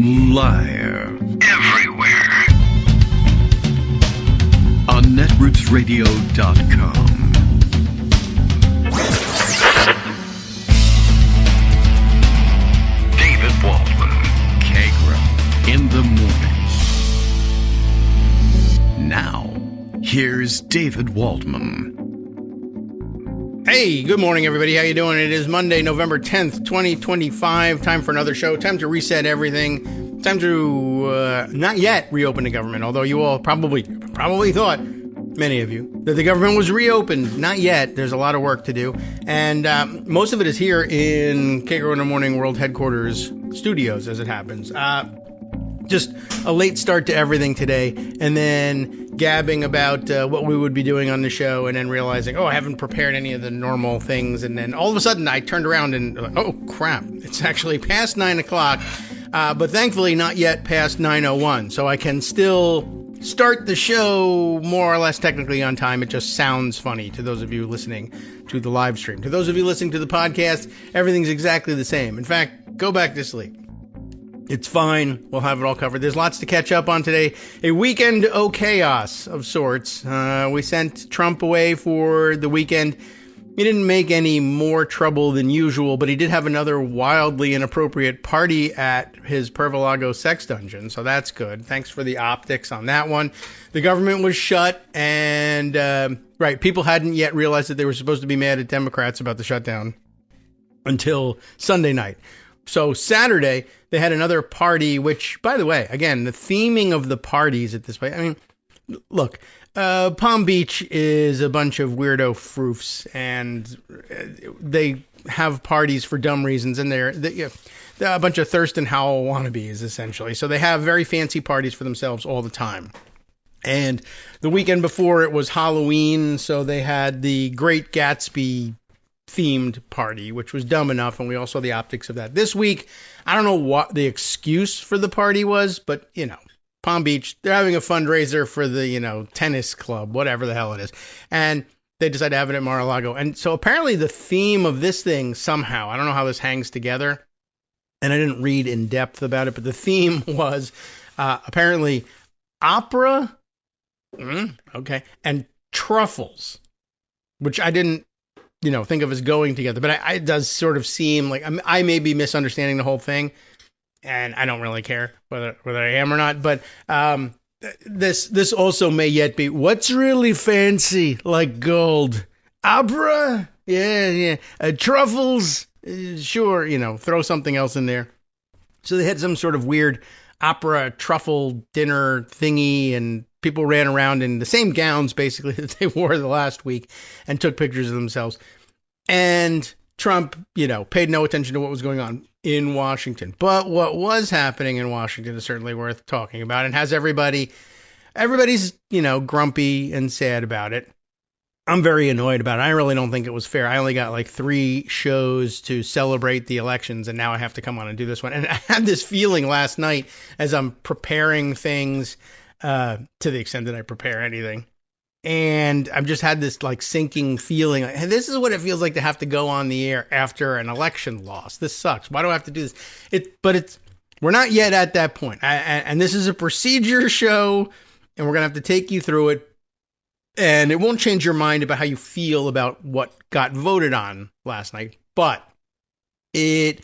Live. Everywhere. On netrootsradio.com. David Waldman. Kagro. In the morning. Now, here's David Waldman. Hey, good morning, everybody. How you doing? It is Monday, November 10th, 2025. Time for another show. Time to reset everything. Time to not yet reopen the government, although you all probably thought, many of you, that the government was reopened. Not yet. There's a lot of work to do. And most of it is here in Kagro in the Morning World Headquarters studios, as it happens. Just a late start to everything today, and then gabbing about what we would be doing on the show, and then realizing, I haven't prepared any of the normal things, and then all of a sudden I turned around and, oh crap, it's actually past 9 o'clock, but thankfully not yet past 9:01, so I can still start the show more or less technically on time. It just sounds funny to those of you listening to the live stream. To those of you listening to the podcast, everything's exactly the same. In fact, go back to sleep. It's fine. We'll have it all covered. There's lots to catch up on today. A weekend chaos of sorts. We sent Trump away for the weekend. He didn't make any more trouble than usual, but he did have another wildly inappropriate party at his Pervolago sex dungeon, so that's good. Thanks for the optics on that one. The government was shut, and people hadn't yet realized that they were supposed to be mad at Democrats about the shutdown until Sunday night. So Saturday, they had another party, which, by the way, again, the theming of the parties at this point, I mean, look, Palm Beach is a bunch of weirdo froofs, and they have parties for dumb reasons, and they're a bunch of Thurston Howell wannabes, essentially. So they have very fancy parties for themselves all the time. And the weekend before, it was Halloween, so they had the Great Gatsby themed party, which was dumb enough, and we all saw the optics of that. This week, I don't know what the excuse for the party was, but, Palm Beach, they're having a fundraiser for the, tennis club, whatever the hell it is, and they decided to have it at Mar-a-Lago. And so apparently the theme of this thing somehow, I don't know how this hangs together, and I didn't read in depth about it, but the theme was apparently opera, and truffles, which I didn't think of as going together, but it does sort of seem like I may be misunderstanding the whole thing, and I don't really care whether I am or not. But this also may yet be what's really fancy, like gold, opera, yeah, truffles, sure, throw something else in there. So they had some sort of weird opera truffle dinner thingy, and people ran around in the same gowns, basically, that they wore the last week and took pictures of themselves. And Trump, paid no attention to what was going on in Washington. But what was happening in Washington is certainly worth talking about, and has everybody's, grumpy and sad about it. I'm very annoyed about it. I really don't think it was fair. I only got like 3 shows to celebrate the elections, and now I have to come on and do this one. And I had this feeling last night as I'm preparing things, to the extent that I prepare anything. And I've just had this like sinking feeling. Like, hey, this is what it feels like to have to go on the air after an election loss. This sucks. Why do I have to do this? We're not yet at that point. And this is a procedure show, and we're going to have to take you through it. And it won't change your mind about how you feel about what got voted on last night. But it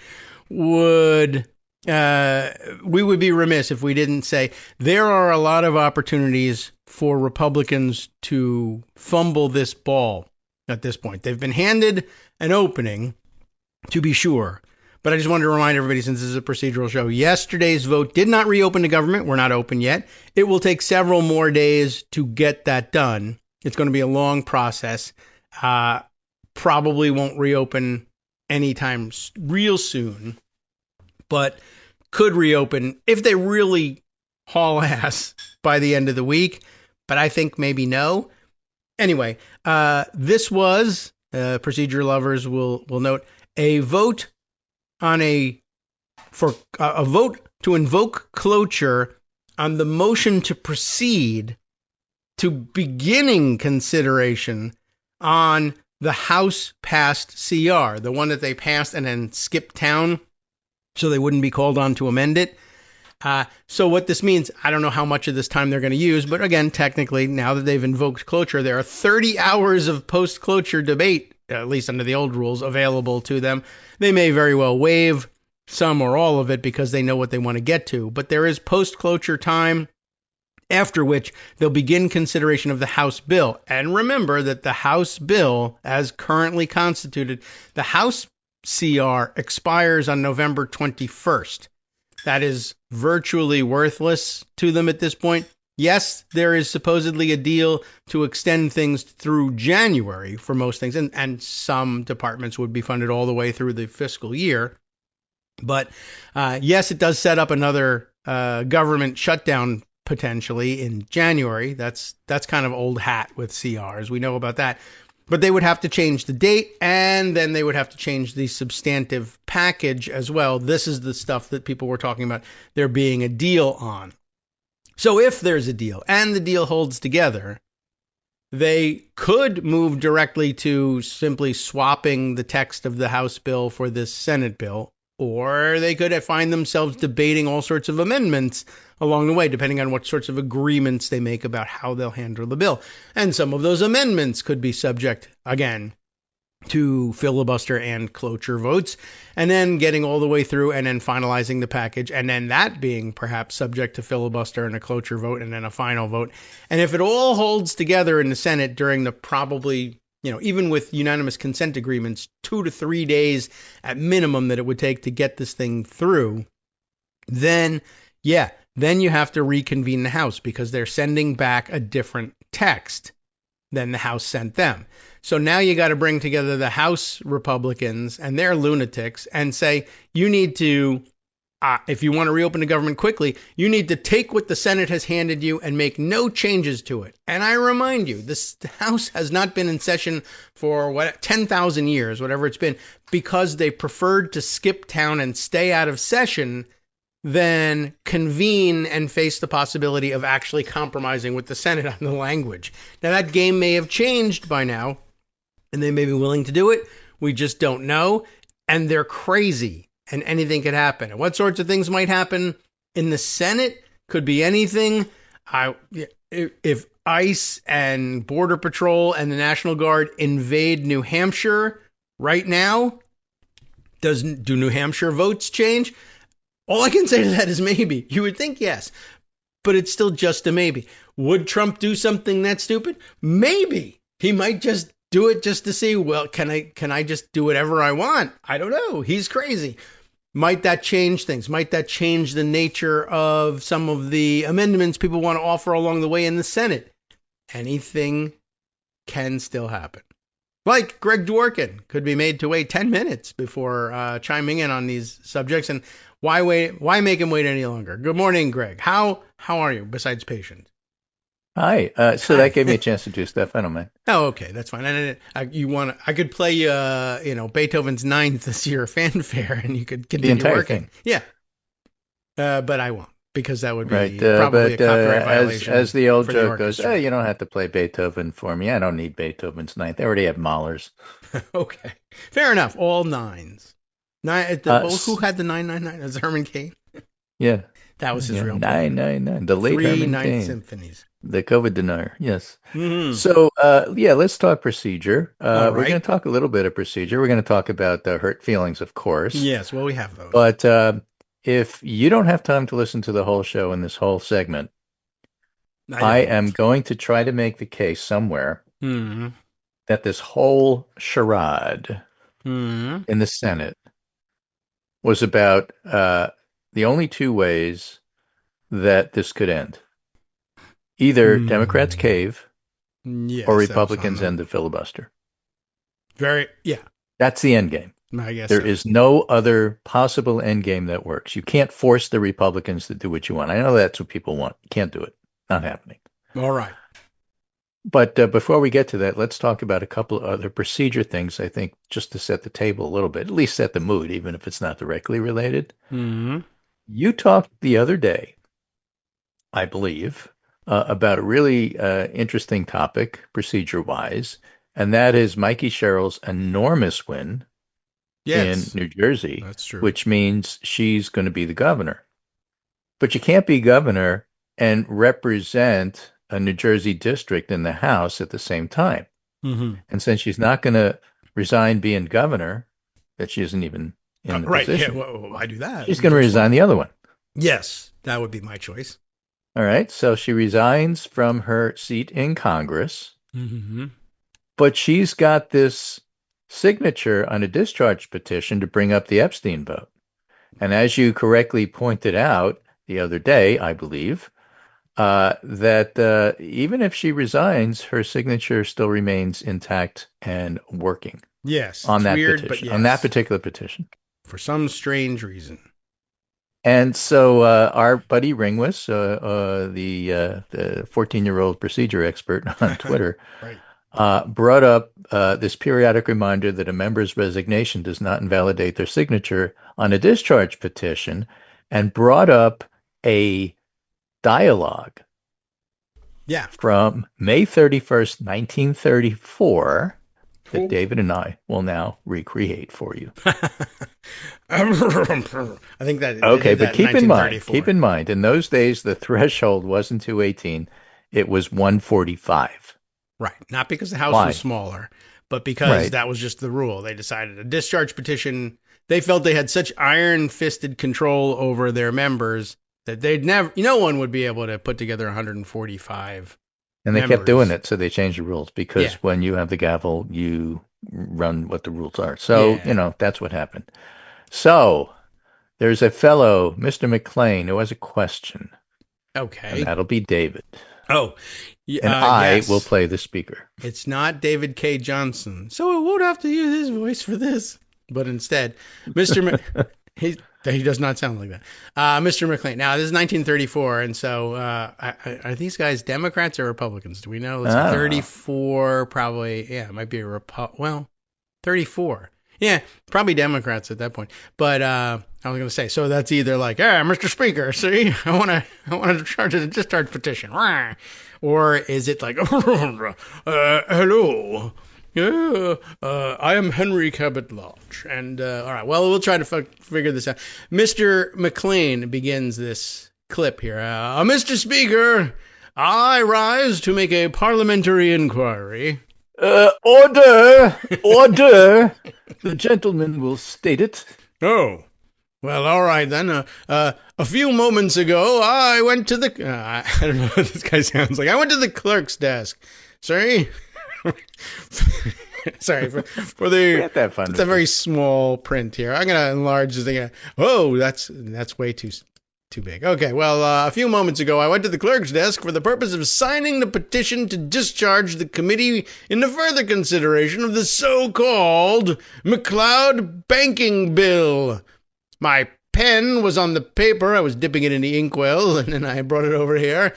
would, we would be remiss if we didn't say there are a lot of opportunities for Republicans to fumble this ball at this point. They've been handed an opening, to be sure. But I just wanted to remind everybody, since this is a procedural show, yesterday's vote did not reopen the government. We're not open yet. It will take several more days to get that done. It's going to be a long process. Probably won't reopen anytime real soon, but could reopen if they really haul ass by the end of the week. But I think maybe no. Anyway, this was, procedure lovers will note, a vote on a vote to invoke cloture on the motion to proceed to beginning consideration on the House passed CR, the one that they passed and then skipped town so they wouldn't be called on to amend it. So what this means, I don't know how much of this time they're going to use, but again, technically, now that they've invoked cloture, there are 30 hours of post-cloture debate, at least under the old rules, available to them. They may very well waive some or all of it because they know what they want to get to, but there is post-cloture time, after which they'll begin consideration of the House bill. And remember that the House bill, as currently constituted, the House CR expires on November 21st. That is virtually worthless to them at this point. Yes, there is supposedly a deal to extend things through January for most things, and some departments would be funded all the way through the fiscal year. But yes, it does set up another government shutdown potentially in January. That's kind of old hat with CRs. We know about that. But they would have to change the date, and then they would have to change the substantive package as well. This is the stuff that people were talking about there being a deal on. So if there's a deal, and the deal holds together, they could move directly to simply swapping the text of the House bill for this Senate bill, or they could find themselves debating all sorts of amendments along the way, depending on what sorts of agreements they make about how they'll handle the bill. And some of those amendments could be subject, again, to filibuster and cloture votes, and then getting all the way through and then finalizing the package, and then that being perhaps subject to filibuster and a cloture vote and then a final vote. And if it all holds together in the Senate during the probably, even with unanimous consent agreements, 2 to 3 days at minimum that it would take to get this thing through, then you have to reconvene the House because they're sending back a different text than the House sent them. So now you got to bring together the House Republicans and their lunatics and say, you need to, if you want to reopen the government quickly, you need to take what the Senate has handed you and make no changes to it. And I remind you, the House has not been in session for 10,000 years, whatever it's been, because they preferred to skip town and stay out of session than convene and face the possibility of actually compromising with the Senate on the language. Now, that game may have changed by now, and they may be willing to do it. We just don't know. And they're crazy, and anything could happen. And what sorts of things might happen in the Senate could be anything. If ICE and Border Patrol and the National Guard invade New Hampshire right now, do New Hampshire votes change? All I can say to that is maybe. You would think yes, but it's still just a maybe. Would Trump do something that stupid? Maybe. He might just do it just to see, well, can I just do whatever I want? I don't know. He's crazy. Might that change things? Might that change the nature of some of the amendments people want to offer along the way in the Senate? Anything can still happen. Like Greg Dworkin could be made to wait 10 minutes before chiming in on these subjects. And why wait? Why make him wait any longer? Good morning, Greg. How are you besides patient? Hi. So that gave me a chance to do stuff. I don't mind. Oh, okay, that's fine. I could play Beethoven's Ninth as your fanfare, and you could continue the entire working. Thing. Yeah, but I won't because that would be right. Probably a copyright violation. As the old joke goes, you don't have to play Beethoven for me. I don't need Beethoven's Ninth. I already have Mahler's. Okay, fair enough. All nines. Who had the 999? Is Herman Cain? Yeah. That was his real 999. The late Herman Cain. 3 symphonies. The COVID denier, yes. Mm-hmm. So, let's talk procedure. Right. We're going to talk a little bit of procedure. We're going to talk about hurt feelings, of course. Yes, well, we have those. But if you don't have time to listen to the whole show in this whole segment, I am going to try to make the case somewhere that this whole charade in the Senate was about the only two ways that this could end. Either Democrats cave or Republicans end the filibuster. That's the end game. I guess there is no other possible end game that works. You can't force the Republicans to do what you want. I know that's what people want. You can't do it. Not happening. All right. But before we get to that, let's talk about a couple of other procedure things, I think, just to set the table a little bit, at least set the mood, even if it's not directly related. Mm-hmm. You talked the other day, I believe, about a really interesting topic, procedure-wise, and that is Mikey Sherrill's enormous win in New Jersey, that's true. which means she's going to be the governor. But you can't be governor and represent a New Jersey district in the House at the same time. Mm-hmm. And since she's not going to resign being governor, that she isn't even in the position. Right, yeah, well, why do that? She's going to resign the other one. Yes, that would be my choice. All right, so she resigns from her seat in Congress, but she's got this signature on a discharge petition to bring up the Epstein vote. And as you correctly pointed out the other day, I believe, that even if she resigns, her signature still remains intact and working. Yes, on that weird, petition, but yes. on that particular petition, for some strange reason. And so our buddy Ringwis, the 14-year-old procedure expert on Twitter, right. Brought up this periodic reminder that a member's resignation does not invalidate their signature on a discharge petition, and brought up a dialogue from May 31st, 1934, that David and I will now recreate for you. I think that. Okay, but keep in mind, in those days, the threshold wasn't 218, it was 145. Right, not because the House was smaller, but because that was just the rule. They decided a discharge petition. They felt they had such iron-fisted control over their members that no one would be able to put together 145. And they kept doing it, so they changed the rules, because when you have the gavel, you run what the rules are. So, that's what happened. So, there's a fellow, Mr. McLean, who has a question. Okay. And that'll be David. Oh. And I will play the speaker. It's not David K. Johnson, so it won't have to use his voice for this. But instead, Mr. He does not sound like that. Mr. McLean. Now, this is 1934, and so are these guys Democrats or Republicans? Do we know? Let's see, 34, probably. Yeah, it might be a 34. Yeah, probably Democrats at that point. But I was going to say, so that's either like, Mr. Speaker, see, I want to charge a discharge petition, or is it like, hello. I am Henry Cabot Lodge. And, all right, well, we'll try to figure this out. Mr. McLean begins this clip here. Mr. Speaker, I rise to make a parliamentary inquiry. Order! Order! The gentleman will state it. Oh. Well, all right, then. A few moments ago, I went to the... I don't know what this guy sounds like. I went to the clerk's desk. Sorry? Sorry for the. It's a very small print here. I'm gonna enlarge the thing. Oh, that's way too big. Okay, well, a few moments ago, I went to the clerk's desk for the purpose of signing the petition to discharge the committee in the further consideration of the so-called McLeod banking bill. My pen was on the paper. I was dipping it in the inkwell, and then I brought it over here.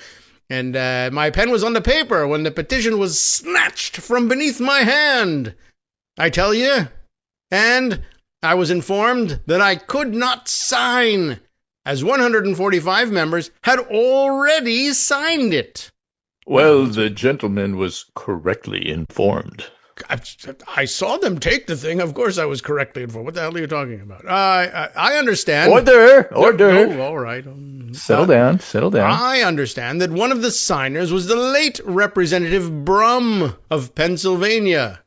And my pen was on the paper when the petition was snatched from beneath my hand, I tell you. And I was informed that I could not sign, as 145 members had already signed it. Well, the gentleman was correctly informed. I saw them take the thing. Of course I was correctly informed. What the hell are you talking about? I understand. Order! Oh, all right. Settle down. I understand that one of the signers was the late Representative Brum of Pennsylvania.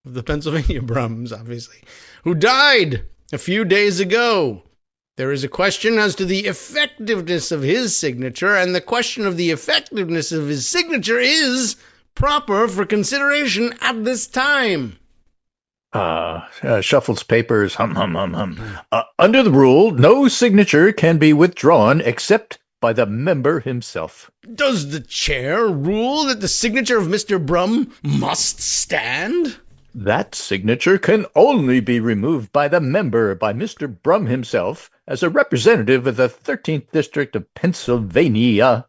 Of the Pennsylvania Brums, obviously. Who died a few days ago. There is a question as to the effectiveness of his signature, and the question of the effectiveness of his signature is proper for consideration at this time. Shuffles papers, hum. Under the rule, no signature can be withdrawn except by the member himself. Does the chair rule that the signature of Mr. Brum must stand? That signature can only be removed by the member, by Mr. Brum himself, as a representative of the 13th District of Pennsylvania.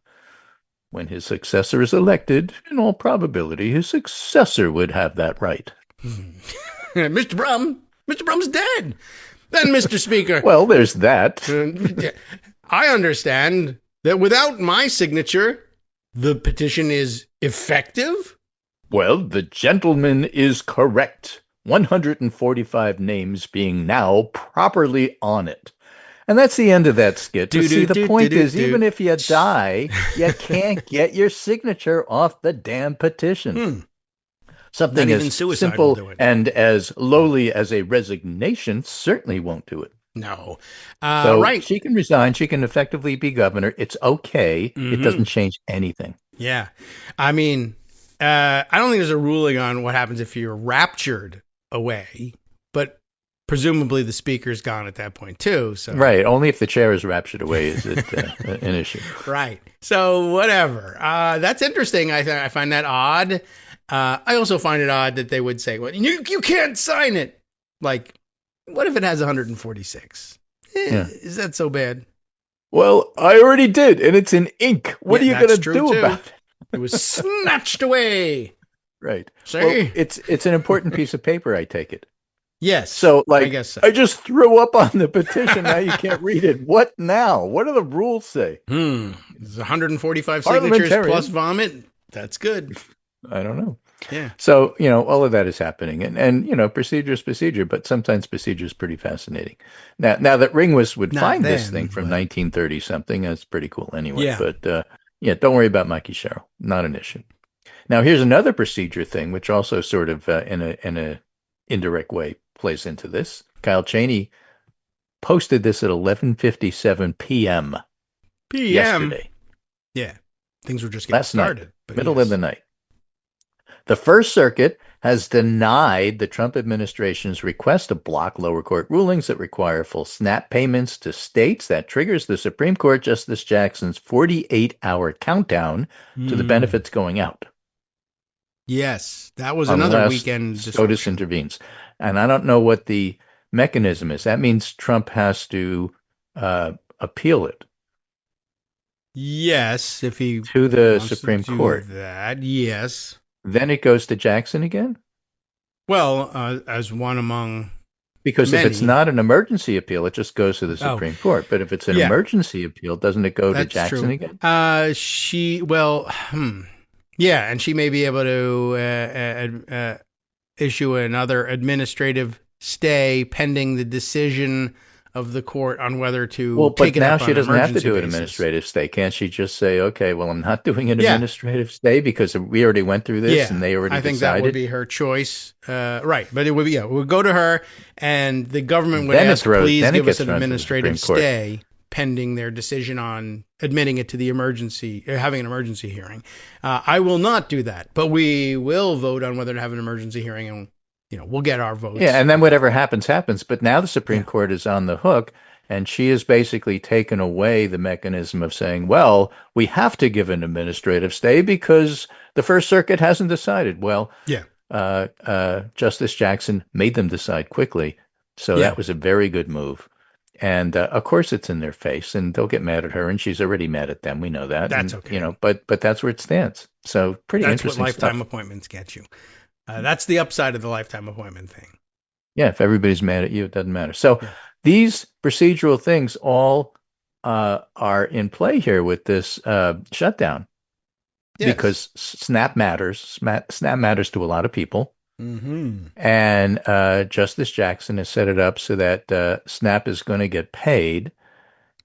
When his successor is elected, in all probability, his successor would have that right. Mr. Brum's dead. Then, Mr. Speaker. Well, there's that. I understand that without my signature, the petition is effective? Well, the gentleman is correct. 145 names being now properly on it. And that's the end of that skit. But see, the point is, do. even if you die, you can't get your signature off the damn petition. Something as simple and as lowly as a resignation certainly won't do it. No. So right. she can resign. She can effectively be governor. It's okay. It doesn't change anything. Yeah. I mean, I don't think there's a ruling on what happens if you're raptured away, but presumably the speaker's gone at that point too. So right. Only if the chair is raptured away is it an issue. Right. So whatever. That's interesting. I find that odd. I also find it odd that they would say, well, you can't sign it. Like, what if it has 146? Is that so bad? Well, I already did, and it's in ink. What are you going to do about it? It was snatched away. Right. See? Well, it's an important piece of paper, I take it. Yes. So, like, I guess so. I just threw up on the petition. Now you can't read it. What now? What do the rules say? It's 145 signatures plus vomit. That's good. I don't know. Yeah. So, all of that is happening. And procedure is procedure, but sometimes procedure is pretty fascinating. Now that Ring would find this thing from 1930 something, that's pretty cool anyway. Yeah. But, don't worry about Mikey Sherrill. Not an issue. Now, here's another procedure thing, which also sort of in a indirect way plays into this. Kyle Cheney posted this at 11:57 p.m. yesterday. Yeah. Things were just getting started. Middle of the night. The First Circuit has denied the Trump administration's request to block lower court rulings that require full SNAP payments to states. That triggers the Supreme Court Justice Jackson's 48-hour countdown to the benefits going out. Yes, that was another weekend disruption. SCOTUS intervenes. And I don't know what the mechanism is. That means Trump has to appeal it. Yes, if he to the Supreme Court. That, yes. Then it goes to Jackson again? Well, as one among Because many. If it's not an emergency appeal, it just goes to the Supreme Court. But if it's an emergency appeal, doesn't it go to Jackson again? Yeah, and she may be able to issue another administrative stay pending the decision of the court on whether to take it up on an emergency basis. But now she doesn't have to do an administrative stay. Can't she just say, okay, well, I'm not doing an administrative stay because we already went through this and they already decided? I think that would be her choice. Right. But it would be, it would go to her and the government would ask, please give us an administrative stay pending their decision on admitting it to the emergency, having an emergency hearing. I will not do that, but we will vote on whether to have an emergency hearing and we'll get our votes. Yeah, and then whatever happens, happens. But now the Supreme Court is on the hook, and she has basically taken away the mechanism of saying, well, we have to give an administrative stay because the First Circuit hasn't decided. Well, Justice Jackson made them decide quickly, so that was a very good move. And, of course, it's in their face, and they'll get mad at her, and she's already mad at them. We know that. That's okay. But that's where it stands. So pretty interesting That's what lifetime appointments get you. That's the upside of the lifetime appointment thing. Yeah, if everybody's mad at you, it doesn't matter. So these procedural things all are in play here with this shutdown because SNAP matters. SNAP matters to a lot of people. Mm-hmm. And Justice Jackson has set it up so that SNAP is going to get paid.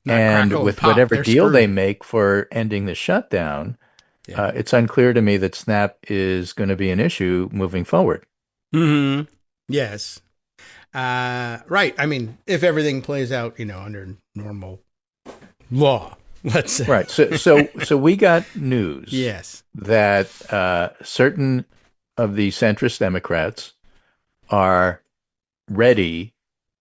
And with whatever deal they make for ending the shutdown, it's unclear to me that SNAP is going to be an issue moving forward. Mm-hmm. Yes. Right. I mean, if everything plays out, under normal law, let's say. Right. So we got news. Yes. That certain of the centrist Democrats are ready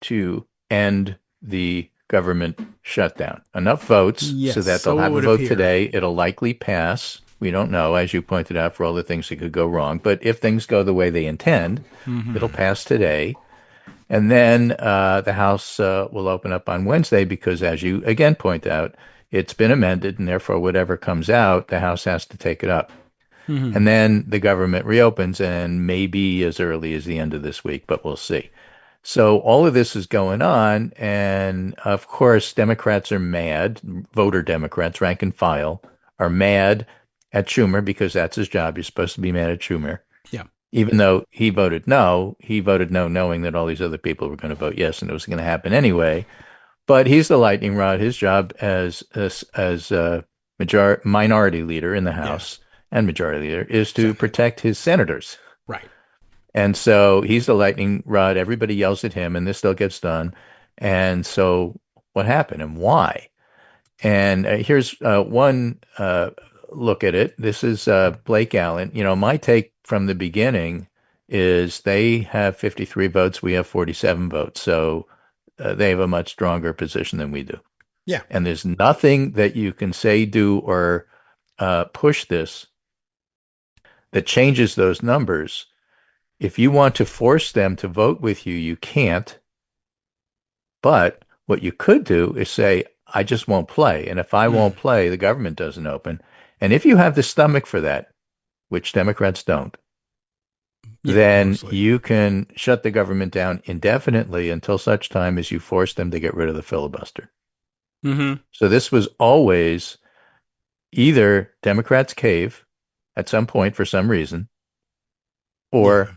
to end the government shutdown. Enough votes so that they'll have a vote today. It'll likely pass. We don't know, as you pointed out, for all the things that could go wrong. But if things go the way they intend, it'll pass today. And then the House will open up on Wednesday because, as you again point out, it's been amended, and therefore whatever comes out, the House has to take it up. Mm-hmm. And then the government reopens, and maybe as early as the end of this week, but we'll see. So all of this is going on, and of course Democrats are mad, voter Democrats, rank and file, are mad at Schumer because that's his job. You're supposed to be mad at Schumer. Yeah. Even though he voted no knowing that all these other people were going to vote yes and it was going to happen anyway. But he's the lightning rod. His job as a minority leader in the House and majority leader is to protect his senators. Right. And so he's the lightning rod. Everybody yells at him, and this still gets done. And so what happened and why? And here's one look at it. This is Blake Allen. My take from the beginning is they have 53 votes. We have 47 votes. So they have a much stronger position than we do. Yeah. And there's nothing that you can say, do, or push this that changes those numbers. If you want to force them to vote with you, you can't. But what you could do is say, I just won't play. And if I won't play, the government doesn't open. And if you have the stomach for that, which Democrats don't, then mostly, you can shut the government down indefinitely until such time as you force them to get rid of the filibuster. Mm-hmm. So this was always either Democrats cave at some point for some reason, or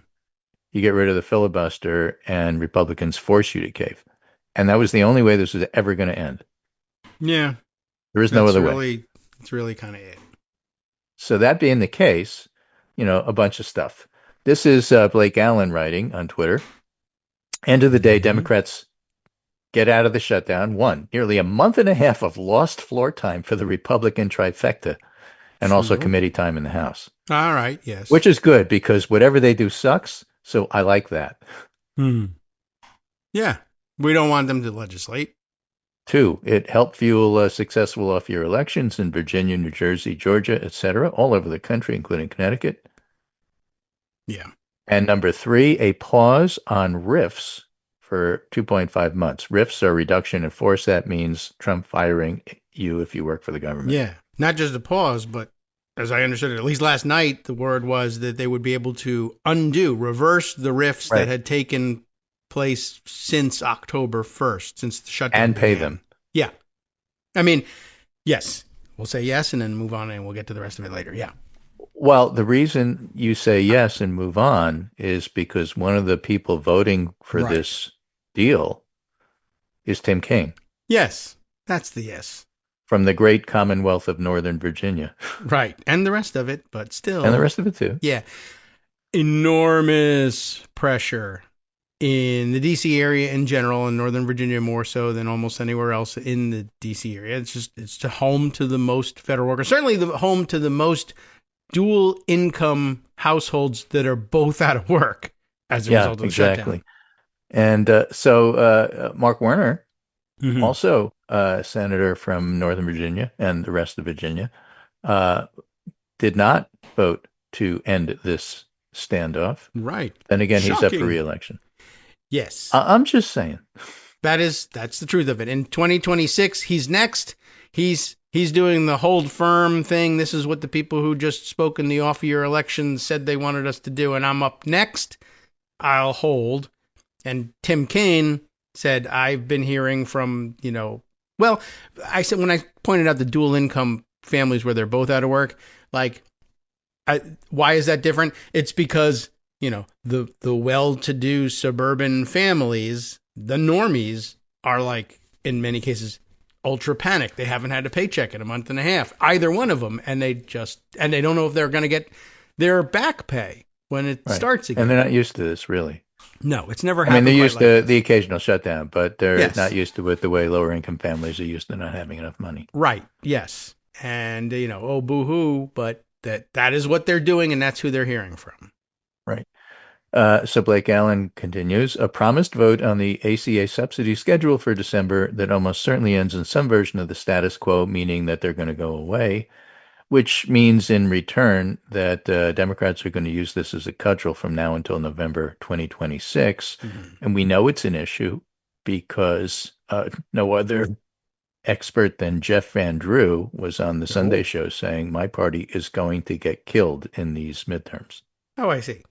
you get rid of the filibuster and Republicans force you to cave. And that was the only way this was ever going to end. Yeah. There is no other way. It's really kind of it. So that being the case, a bunch of stuff. This is Blake Allen writing on Twitter. End of the day, Democrats get out of the shutdown. Nearly a month and a half of lost floor time for the Republican trifecta, and also committee time in the House. All right, yes. Which is good, because whatever they do sucks, so I like that. Yeah, we don't want them to legislate. 2, it helped fuel successful off-year elections in Virginia, New Jersey, Georgia, etc., all over the country, including Connecticut. Yeah. And number 3, a pause on RIFs for 2.5 months. RIFs are reduction in force. That means Trump firing you if you work for the government. Yeah, not just a pause, but as I understood it, at least last night, the word was that they would be able to reverse the RIFs that had taken place since October 1st, since the shutdown and pay began. them. Yeah. I mean, yes. We'll say yes and then move on, and we'll get to the rest of it later. Yeah. Well, the reason you say yes and move on is because one of the people voting for this deal is Tim Kaine. Yes, that's the yes. From the great Commonwealth of Northern Virginia. Right, and the rest of it, but still. And the rest of it, too. Yeah. Enormous pressure in the D.C. area in general, and Northern Virginia more so than almost anywhere else in the D.C. area. It's home to the most federal workers, certainly the home to the most dual income households that are both out of work as a result of the shutdown. And so Mark Warner, also a senator from Northern Virginia and the rest of Virginia, did not vote to end this standoff. Right. Then again, he's up for re-election. Yes. I'm just saying. That's the truth of it. In 2026, he's next. He's doing the hold firm thing. This is what the people who just spoke in the off-year election said they wanted us to do, and I'm up next. I'll hold. And Tim Kaine said, I've been hearing from, I said when I pointed out the dual income families where they're both out of work, why is that different? It's because, the well-to-do suburban families, the normies, are in many cases, ultra panicked. They haven't had a paycheck in a month and a half, either one of them, and they don't know if they're going to get their back pay when it starts again. And they're not used to this, really. No, it's never happened. I mean, they're used to the occasional shutdown, but they're not used to it the way lower income families are used to not having enough money. Right. Yes. And, oh, boo-hoo, but that is what they're doing, and that's who they're hearing from. Right. So Blake Allen continues, a promised vote on the ACA subsidy schedule for December that almost certainly ends in some version of the status quo, meaning that they're going to go away, which means in return that Democrats are going to use this as a cudgel from now until November 2026. And we know it's an issue because no other expert than Jeff Van Drew was on the Sunday show saying my party is going to get killed in these midterms. Oh, I see.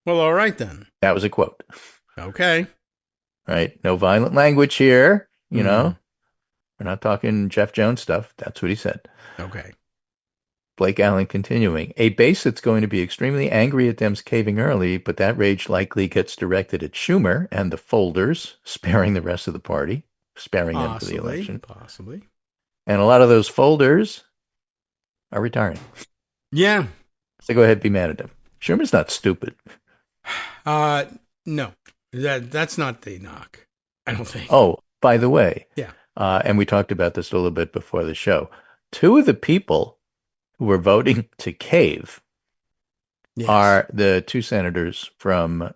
Well, all right then. That was a quote. Okay. Right. No violent language here. We're not talking Jeff Jones stuff. That's what he said. Okay. Blake Allen continuing, a base that's going to be extremely angry at Dems caving early, but that rage likely gets directed at Schumer and the folders, sparing the rest of the party. sparing them for the election. Possibly. And a lot of those folders are retiring. Yeah. So go ahead and be mad at them. Sherman's not stupid. No. That's not the knock, I don't think. Oh, by the way. Yeah. And we talked about this a little bit before the show. Two of the people who were voting to cave are the two senators from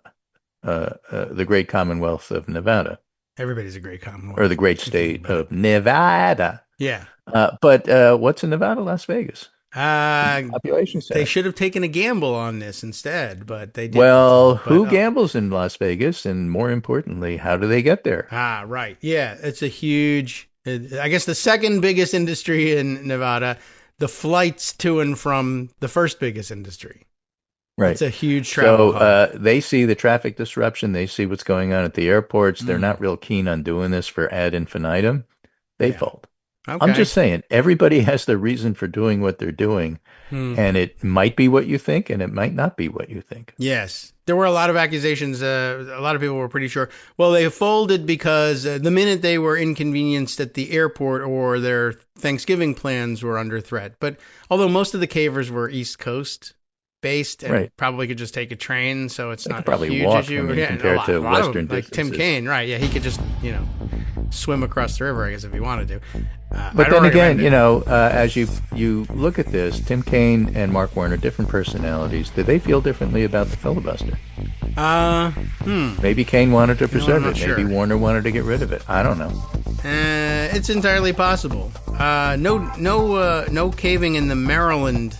the great Commonwealth of Nevada. Everybody's a great Commonwealth. Or the great state of Nevada. Yeah. But what's in Nevada? Las Vegas. Population center. They should have taken a gamble on this instead, but they didn't. Well, who gambles in Las Vegas? And more importantly, how do they get there? Right. Yeah, it's a huge, I guess the second biggest industry in Nevada, the flights to and from the first biggest industry. Right. It's a huge travel hub. They see the traffic disruption. They see what's going on at the airports. They're not real keen on doing this for ad infinitum. They fold. Okay. I'm just saying, everybody has their reason for doing what they're doing, and it might be what you think, and it might not be what you think. Yes. There were a lot of accusations. A lot of people were pretty sure. Well, they folded because the minute they were inconvenienced at the airport or their Thanksgiving plans were under threat. But although most of the cavers were East Coast based and probably could just take a train, so it's not a huge issue. Compared to Western distances. Like Tim Kaine, right? Yeah, he could just, swim across the river, I guess, if he wanted to. But then again, as you look at this, Tim Kaine and Mark Warner, different personalities. Did they feel differently about the filibuster? Maybe Kaine wanted to preserve it. Maybe Warner wanted to get rid of it. I don't know. It's entirely possible. No caving in the Maryland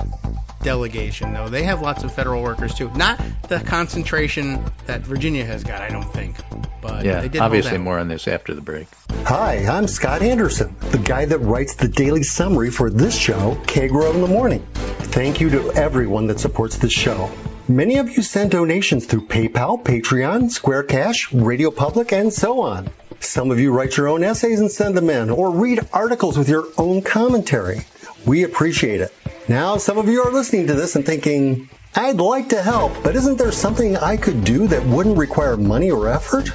delegation, though. They have lots of federal workers too. Not the concentration that Virginia has got, I don't think. But they did obviously more on this after the break. Hi, I'm Scott Anderson, the guy that writes the daily summary for this show, Kagro in the Morning. Thank you to everyone that supports this show. Many of you send donations through PayPal, Patreon, Square Cash, Radio Public, and so on. Some of you write your own essays and send them in, or read articles with your own commentary. We appreciate it. Now, some of you are listening to this and thinking, I'd like to help, but isn't there something I could do that wouldn't require money or effort?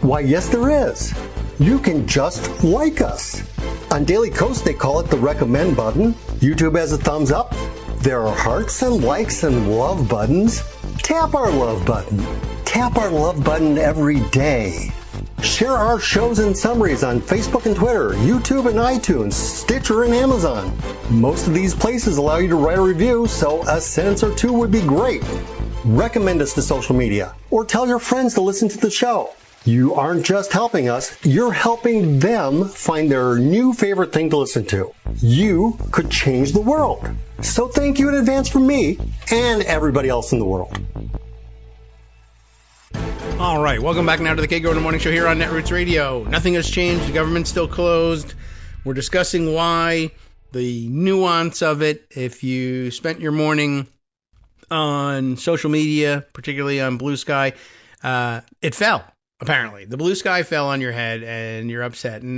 Why, yes, there is. You can just like us. On Daily Kos, they call it the recommend button. YouTube has a thumbs up. There are hearts and likes and love buttons. Tap our love button. Tap our love button every day. Share our shows and summaries on Facebook and Twitter, YouTube and iTunes, Stitcher and Amazon. Most of these places allow you to write a review, so a sentence or two would be great. Recommend us to social media, or tell your friends to listen to the show. You aren't just helping us, you're helping them find their new favorite thing to listen to. You could change the world. So thank you in advance from me and everybody else in the world. All right, welcome back now to the Kagro in the Morning Show here on Netroots Radio. Nothing has changed. The government's still closed. We're discussing why, the nuance of it. If you spent your morning on social media, particularly on Blue Sky, it fell, apparently. The blue sky fell on your head, and you're upset. And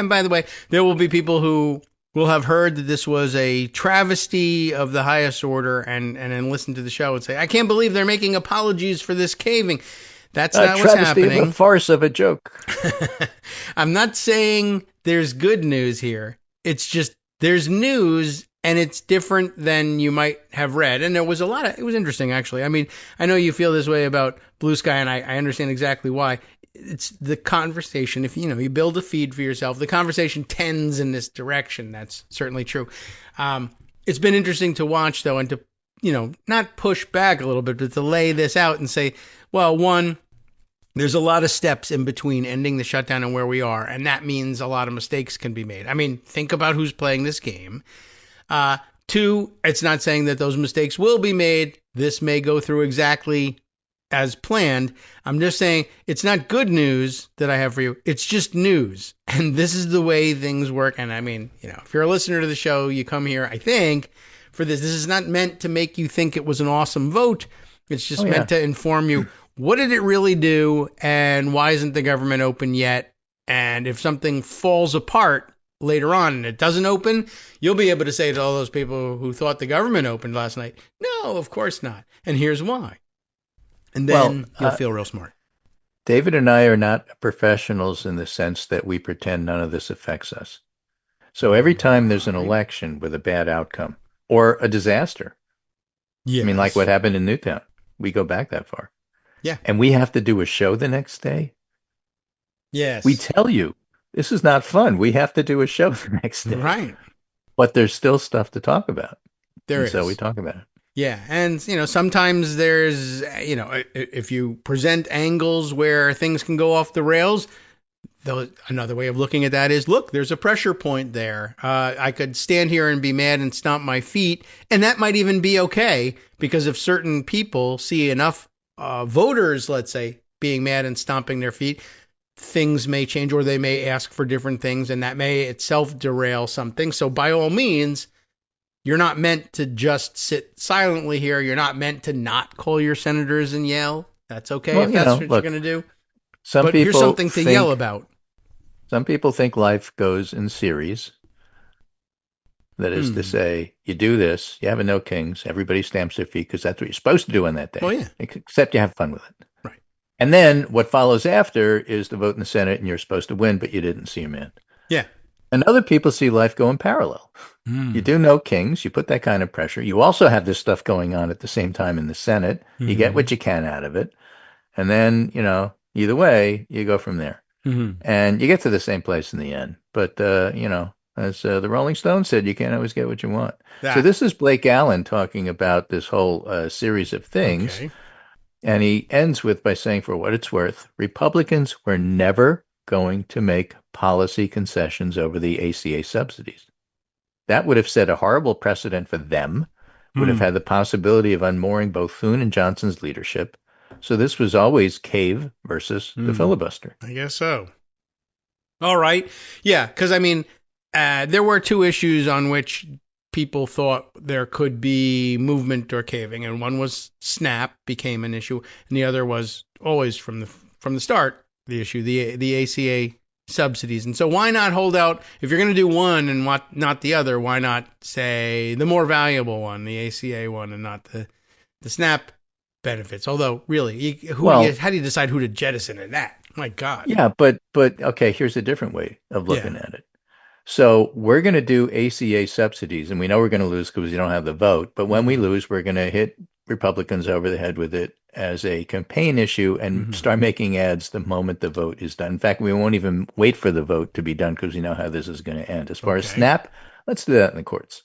by the way, there will be people who will have heard that this was a travesty of the highest order and then listen to the show and say, I can't believe they're making apologies for this caving. That's not what's happening. A farce of a joke. I'm not saying there's good news here. It's just there's news, and it's different than you might have read. And there was it was interesting, actually. I mean, I know you feel this way about Blue Sky, and I understand exactly why. It's the conversation. If you build a feed for yourself, the conversation tends in this direction. That's certainly true. It's been interesting to watch, though, and to not push back a little bit, but to lay this out and say, well, one, there's a lot of steps in between ending the shutdown and where we are, and that means a lot of mistakes can be made. I mean, think about who's playing this game. Two, it's not saying that those mistakes will be made. This may go through exactly as planned. I'm just saying it's not good news that I have for you. It's just news, and this is the way things work. And I mean, if you're a listener to the show, you come here, I think, for this. This is not meant to make you think it was an awesome vote. It's just meant to inform you, what did it really do, and why isn't the government open yet? And if something falls apart later on and it doesn't open, you'll be able to say to all those people who thought the government opened last night, no, of course not. And here's why. And then you'll feel real smart. David and I are not professionals in the sense that we pretend none of this affects us. So every time there's an election with a bad outcome or a disaster, yes. I mean, like what happened in Newtown, we go back that far. Yeah. And we have to do a show the next day. Yes. We tell you, this is not fun. We have to do a show the next day. Right. But there's still stuff to talk about. There is. So we talk about it. Yeah. And, sometimes there's, if you present angles where things can go off the rails, another way of looking at that is, look, there's a pressure point there. I could stand here and be mad and stomp my feet, and that might even be okay, because if certain people see enough voters, let's say, being mad and stomping their feet, things may change, or they may ask for different things, and that may itself derail something. So by all means, you're not meant to just sit silently here. You're not meant to not call your senators and yell. That's okay if that's what you're going to do. But here's something to yell about. Some people think life goes in series. That is to say, you do this, you have a no kings, everybody stamps their feet because that's what you're supposed to do on that day. Oh, yeah. Except you have fun with it. Right. And then what follows after is the vote in the Senate, and you're supposed to win, but you didn't see him in. Yeah. And other people see life go in parallel. You do no kings, you put that kind of pressure. You also have this stuff going on at the same time in the Senate. You get what you can out of it. And then, either way, you go from there. And you get to the same place in the end. But, as the Rolling Stones said, you can't always get what you want. So this is Blake Allen talking about this whole series of things. Okay. And he ends by saying, for what it's worth, Republicans were never going to make policy concessions over the ACA subsidies. That would have set a horrible precedent for them, would have had the possibility of unmooring both Thune and Johnson's leadership. So this was always cave versus the filibuster. I guess so. All right. Yeah, because, there were two issues on which people thought there could be movement or caving, and one was SNAP became an issue, and the other was always from the start the issue, the ACA subsidies. And so why not hold out, if you're going to do one and not the other, why not say the more valuable one, the ACA one, and not the SNAP benefits? Although, really, how do you decide who to jettison in that? My God. Yeah, but okay, here's a different way of looking at it. So we're going to do ACA subsidies, and we know we're going to lose because we don't have the vote. But when we lose, we're going to hit Republicans over the head with it as a campaign issue and start making ads the moment the vote is done. In fact, we won't even wait for the vote to be done because we know how this is going to end. As far as SNAP, let's do that in the courts.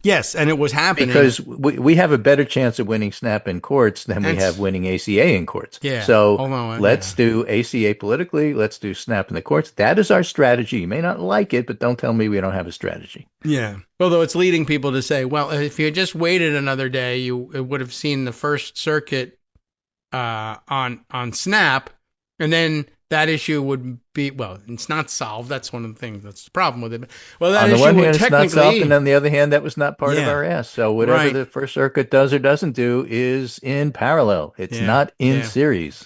Yes, and it was happening. Because we have a better chance of winning SNAP in courts than we have winning ACA in courts. Yeah. So let's do ACA politically. Let's do SNAP in the courts. That is our strategy. You may not like it, but don't tell me we don't have a strategy. Yeah. Although it's leading people to say, well, if you had just waited another day, you would have seen the First Circuit on SNAP, and then that issue would be, well, it's not solved. That's one of the things that's the problem with it. Well, that on the issue one hand, would it's not solved, and on the other hand, that was not part of our ask. So whatever the First Circuit does or doesn't do is in parallel. It's not in series.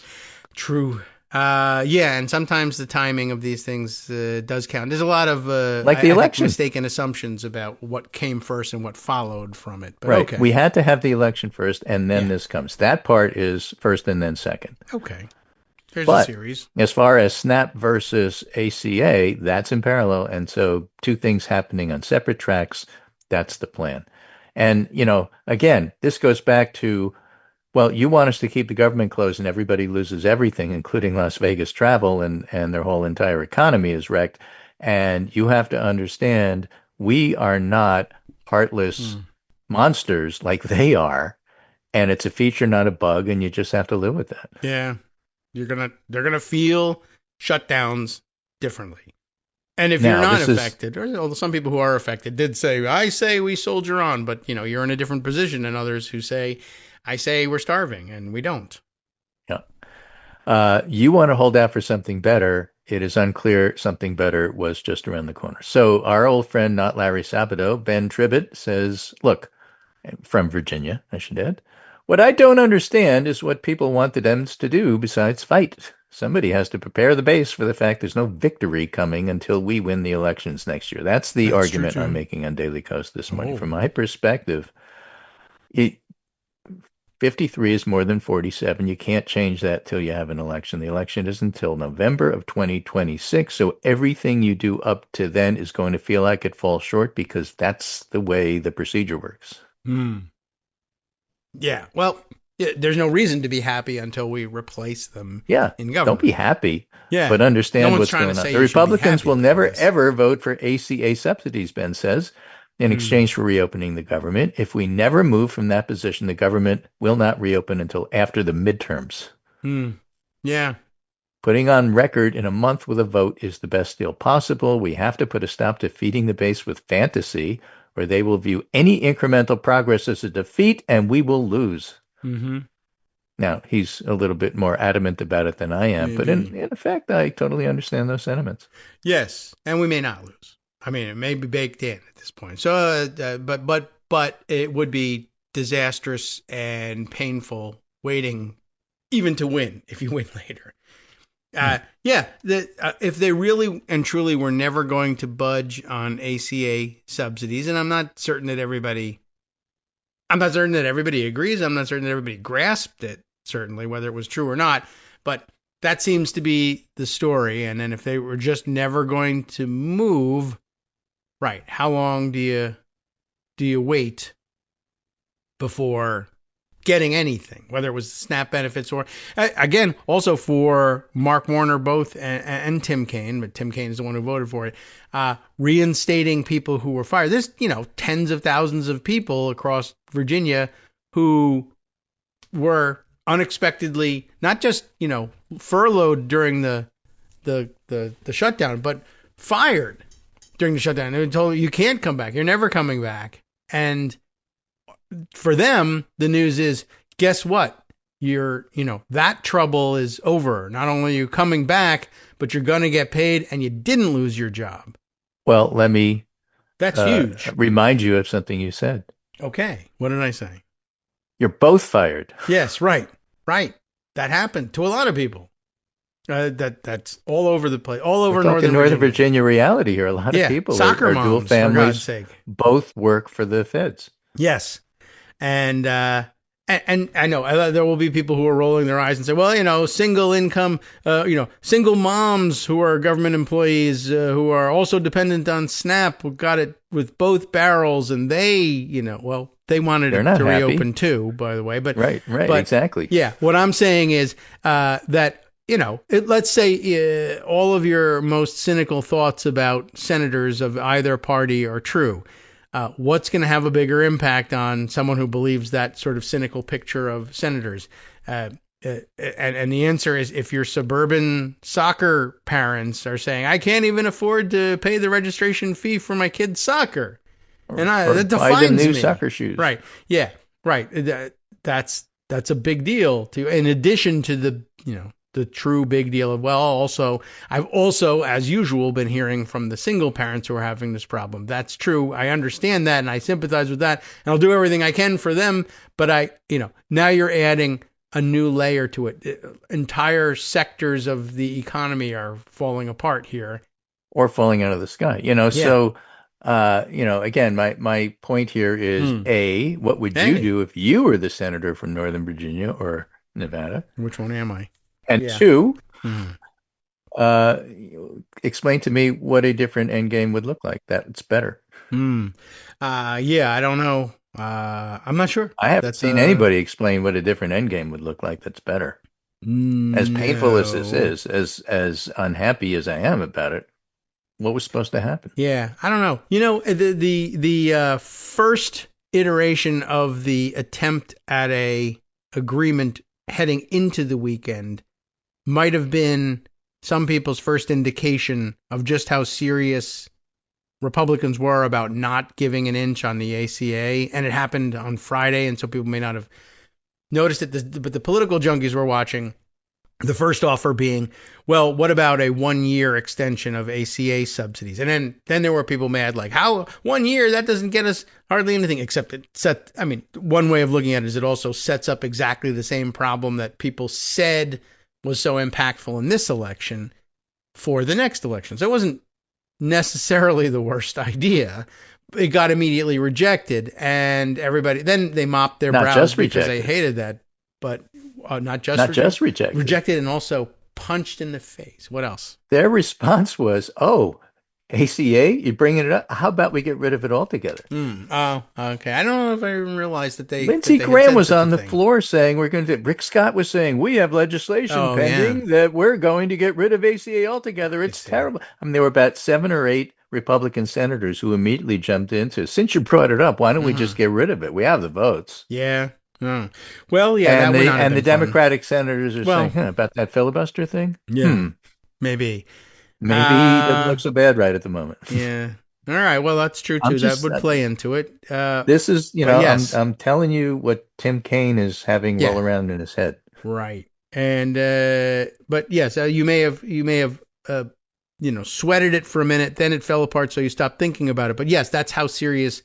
True. And sometimes the timing of these things does count. There's a lot of like the election, mistaken assumptions about what came first and what followed from it. But right. Okay. We had to have the election first, and then this comes. That part is first and then second. Okay. There's but a series. As far as SNAP versus ACA, that's in parallel. And so two things happening on separate tracks, that's the plan. And, again, this goes back to, well, you want us to keep the government closed and everybody loses everything, including Las Vegas travel, and their whole entire economy is wrecked. And you have to understand, we are not heartless monsters like they are. And it's a feature, not a bug. And you just have to live with that. Yeah. They're gonna feel shutdowns differently, and if you're not affected, or some people who are affected did say, "I say we soldier on," but you're in a different position than others who say, "I say we're starving," and we don't. Yeah, you want to hold out for something better. It is unclear something better was just around the corner. So our old friend, not Larry Sabato, Ben Tribbett says, "Look, from Virginia, I should add." What I don't understand is what people want the Dems to do besides fight. Somebody has to prepare the base for the fact there's no victory coming until we win the elections next year. That's the argument I'm making on Daily Kos this morning. From my perspective, 53 is more than 47. You can't change that till you have an election. The election is until November of 2026. So everything you do up to then is going to feel like it falls short because that's the way the procedure works. Yeah. Well, there's no reason to be happy until we replace them in government. Don't be happy, Yeah. but understand No what's going on. The Republicans will never, ever vote for ACA subsidies, Ben says, in exchange for reopening the government. If we never move from that position, the government will not reopen until after the midterms. Yeah. Putting on record in a month with a vote is the best deal possible. We have to put a stop to feeding the base with fantasy, or they will view any incremental progress as a defeat, and we will lose. Now, he's a little bit more adamant about it than I am, but in effect, I totally understand those sentiments. Yes, and we may not lose. I mean, it may be baked in at this point. So, but it would be disastrous and painful waiting even to win if you win later. If they really and truly were never going to budge on ACA subsidies, and I'm not certain that everybody agrees. I'm not certain that everybody grasped it, certainly, whether it was true or not. But that seems to be the story. And then if they were just never going to move, right, how long do you wait before getting anything, whether it was SNAP benefits or, again, also for Mark Warner both and Tim Kaine, but Tim Kaine is the one who voted for it, reinstating people who were fired. There's, tens of thousands of people across Virginia who were unexpectedly not just, furloughed during the shutdown, but fired during the shutdown. They were told, you can't come back. You're never coming back. And for them, the news is, guess what? That trouble is over. Not only are you coming back, but you're going to get paid and you didn't lose your job. Well, let me That's huge. Remind you of something you said. Okay. What did I say? You're both fired. Yes, right. That happened to a lot of people. That's all over the place, all over Northern Virginia reality here. A lot of people are dual families, both work for the feds. Yes. And I know there will be people who are rolling their eyes and say, well, single income, single moms who are government employees who are also dependent on SNAP who got it with both barrels, and they, they wanted it to reopen too, by the way. But right, exactly. Yeah, what I'm saying is that, let's say all of your most cynical thoughts about senators of either party are true. What's going to have a bigger impact on someone who believes that sort of cynical picture of senators? And the answer is, if your suburban soccer parents are saying, I can't even afford to pay the registration fee for my kid's soccer, that defines buy them new me. Soccer shoes. Right. Yeah. Right. That's a big deal too. In addition to the true big deal of, I've also, as usual, been hearing from the single parents who are having this problem. That's true. I understand that and I sympathize with that, and I'll do everything I can for them. But now you're adding a new layer to it. Entire sectors of the economy are falling apart here. Or falling out of the sky, So, again, my point here is, what would you do if you were the senator from Northern Virginia or Nevada? Which one am I? And two, explain to me what a different endgame would look like. That's better. I don't know. I'm not sure. I haven't seen anybody explain what a different endgame would look like that's better. As painful as this is, as unhappy as I am about it, what was supposed to happen? Yeah, I don't know. The first iteration of the attempt at a agreement heading into the weekend might have been some people's first indication of just how serious Republicans were about not giving an inch on the ACA. And it happened on Friday, and so people may not have noticed it. But the political junkies were watching. The first offer being, well, what about a 1-year extension of ACA subsidies? And then there were people mad, like, how 1 year? That doesn't get us hardly anything, except one way of looking at it is it also sets up exactly the same problem that people said was so impactful in this election for the next election. So it wasn't necessarily the worst idea. It got immediately rejected, and everybody then they mopped their brows because they hated that. But not just rejected, and also punched in the face. What else? Their response was, "Oh, ACA, you're bringing it up. How about we get rid of it altogether?" Oh, okay. I don't know if I even realized that they. Lindsey Graham was on the floor saying we're going to. Rick Scott was saying we have legislation pending that we're going to get rid of ACA altogether. It's terrible. I mean, there were about 7 or 8 Republican senators who immediately jumped into. Since you brought it up, why don't we just get rid of it? We have the votes. Yeah. Well, yeah. And the Democratic senators are saying about that filibuster thing. Yeah. Maybe it doesn't look so bad right at the moment. Yeah. All right. Well, that's true too. That would play into it. This is, yes. I'm telling you what Tim Kaine is having roll around in his head. Right. And but yes, you may have sweated it for a minute, then it fell apart, so you stopped thinking about it. But yes, that's how serious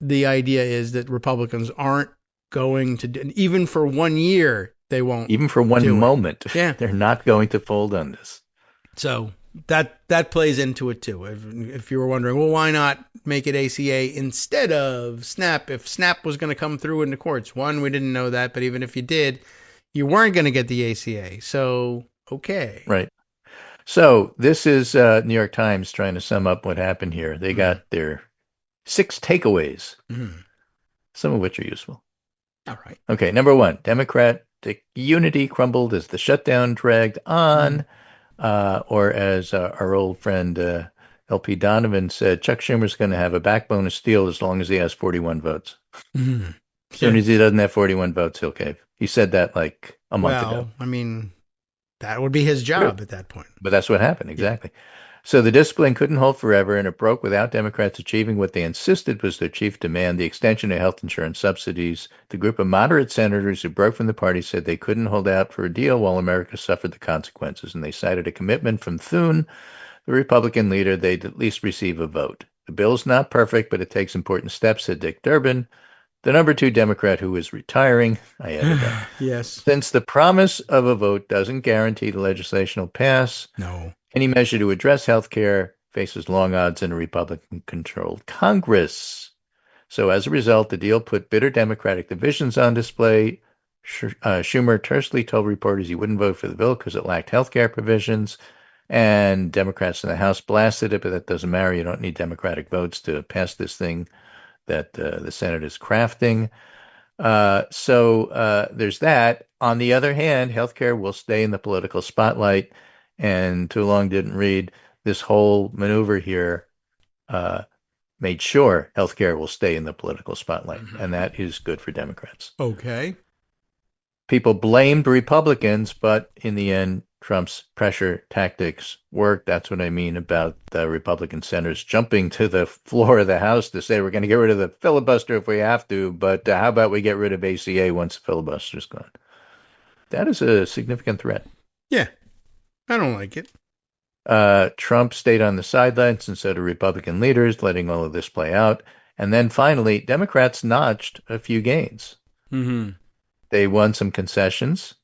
the idea is, that Republicans aren't going to, even for 1 year, they won't. Even for one moment, they're not going to fold on this. So that plays into it too. If you were wondering, well, why not make it ACA instead of SNAP? If SNAP was going to come through in the courts, we didn't know that, but even if you did, you weren't going to get the ACA. So, okay. Right. So this is New York Times trying to sum up what happened here. They got their 6 takeaways, some of which are useful. All right. Okay. Number 1, Democratic unity crumbled as the shutdown dragged on. Or as our old friend LP Donovan said, Chuck Schumer's going to have a backbone of steel as long as he has 41 votes. As soon as he doesn't have 41 votes, he'll cave. He said that like a month ago. I mean, that would be his job at that point. But that's what happened, exactly. Yeah. So the discipline couldn't hold forever, and it broke without Democrats achieving what they insisted was their chief demand, the extension of health insurance subsidies. The group of moderate senators who broke from the party said they couldn't hold out for a deal while America suffered the consequences, and they cited a commitment from Thune, the Republican leader, they'd at least receive a vote. The bill's not perfect, but it takes important steps, said Dick Durbin, the number 2 Democrat who is retiring. I added that. Yes. Since the promise of a vote doesn't guarantee the legislation will pass, any measure to address health care faces long odds in a Republican-controlled Congress. So as a result, the deal put bitter Democratic divisions on display. Schumer tersely told reporters he wouldn't vote for the bill because it lacked health care provisions. And Democrats in the House blasted it, but that doesn't matter. You don't need Democratic votes to pass this thing that the Senate is crafting. So there's that. On the other hand, healthcare will stay in the political spotlight. And Too Long Didn't Read, this whole maneuver here made sure healthcare will stay in the political spotlight. And that is good for Democrats. Okay. People blamed Republicans, but in the end, Trump's pressure tactics worked. That's what I mean about the Republican senators jumping to the floor of the House to say we're going to get rid of the filibuster if we have to, but how about we get rid of ACA once the filibuster's gone? That is a significant threat. Yeah, I don't like it. Trump stayed on the sidelines, and so did Republican leaders, letting all of this play out. And then finally, Democrats notched a few gains. They won some concessions.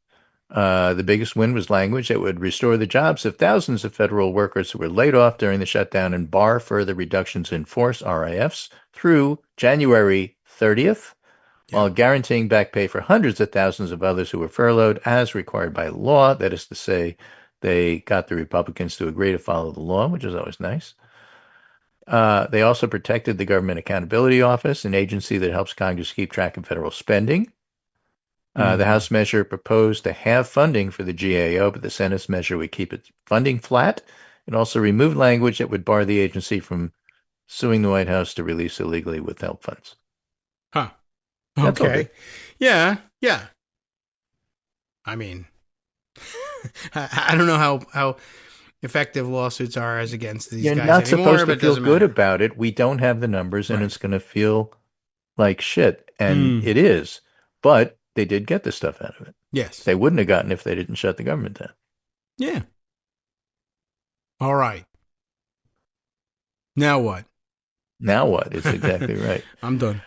The biggest win was language that would restore the jobs of thousands of federal workers who were laid off during the shutdown and bar further reductions in force, RIFs, through January 30th, while guaranteeing back pay for hundreds of thousands of others who were furloughed as required by law. That is to say, they got the Republicans to agree to follow the law, which is always nice. They also protected the Government Accountability Office, an agency that helps Congress keep track of federal spending. The House measure proposed to have funding for the GAO, but the Senate's measure would keep its funding flat. It also removed language that would bar the agency from suing the White House to release illegally withheld funds. Huh. Okay. Yeah. I mean, I don't know how effective lawsuits are as against these guys anymore. You're not supposed to feel good about it. We don't have the numbers, and it's going to feel like shit. And it is. But they did get the stuff out of it. Yes. They wouldn't have gotten if they didn't shut the government down. Yeah. All right. Now what? Now what? It's exactly right. I'm done.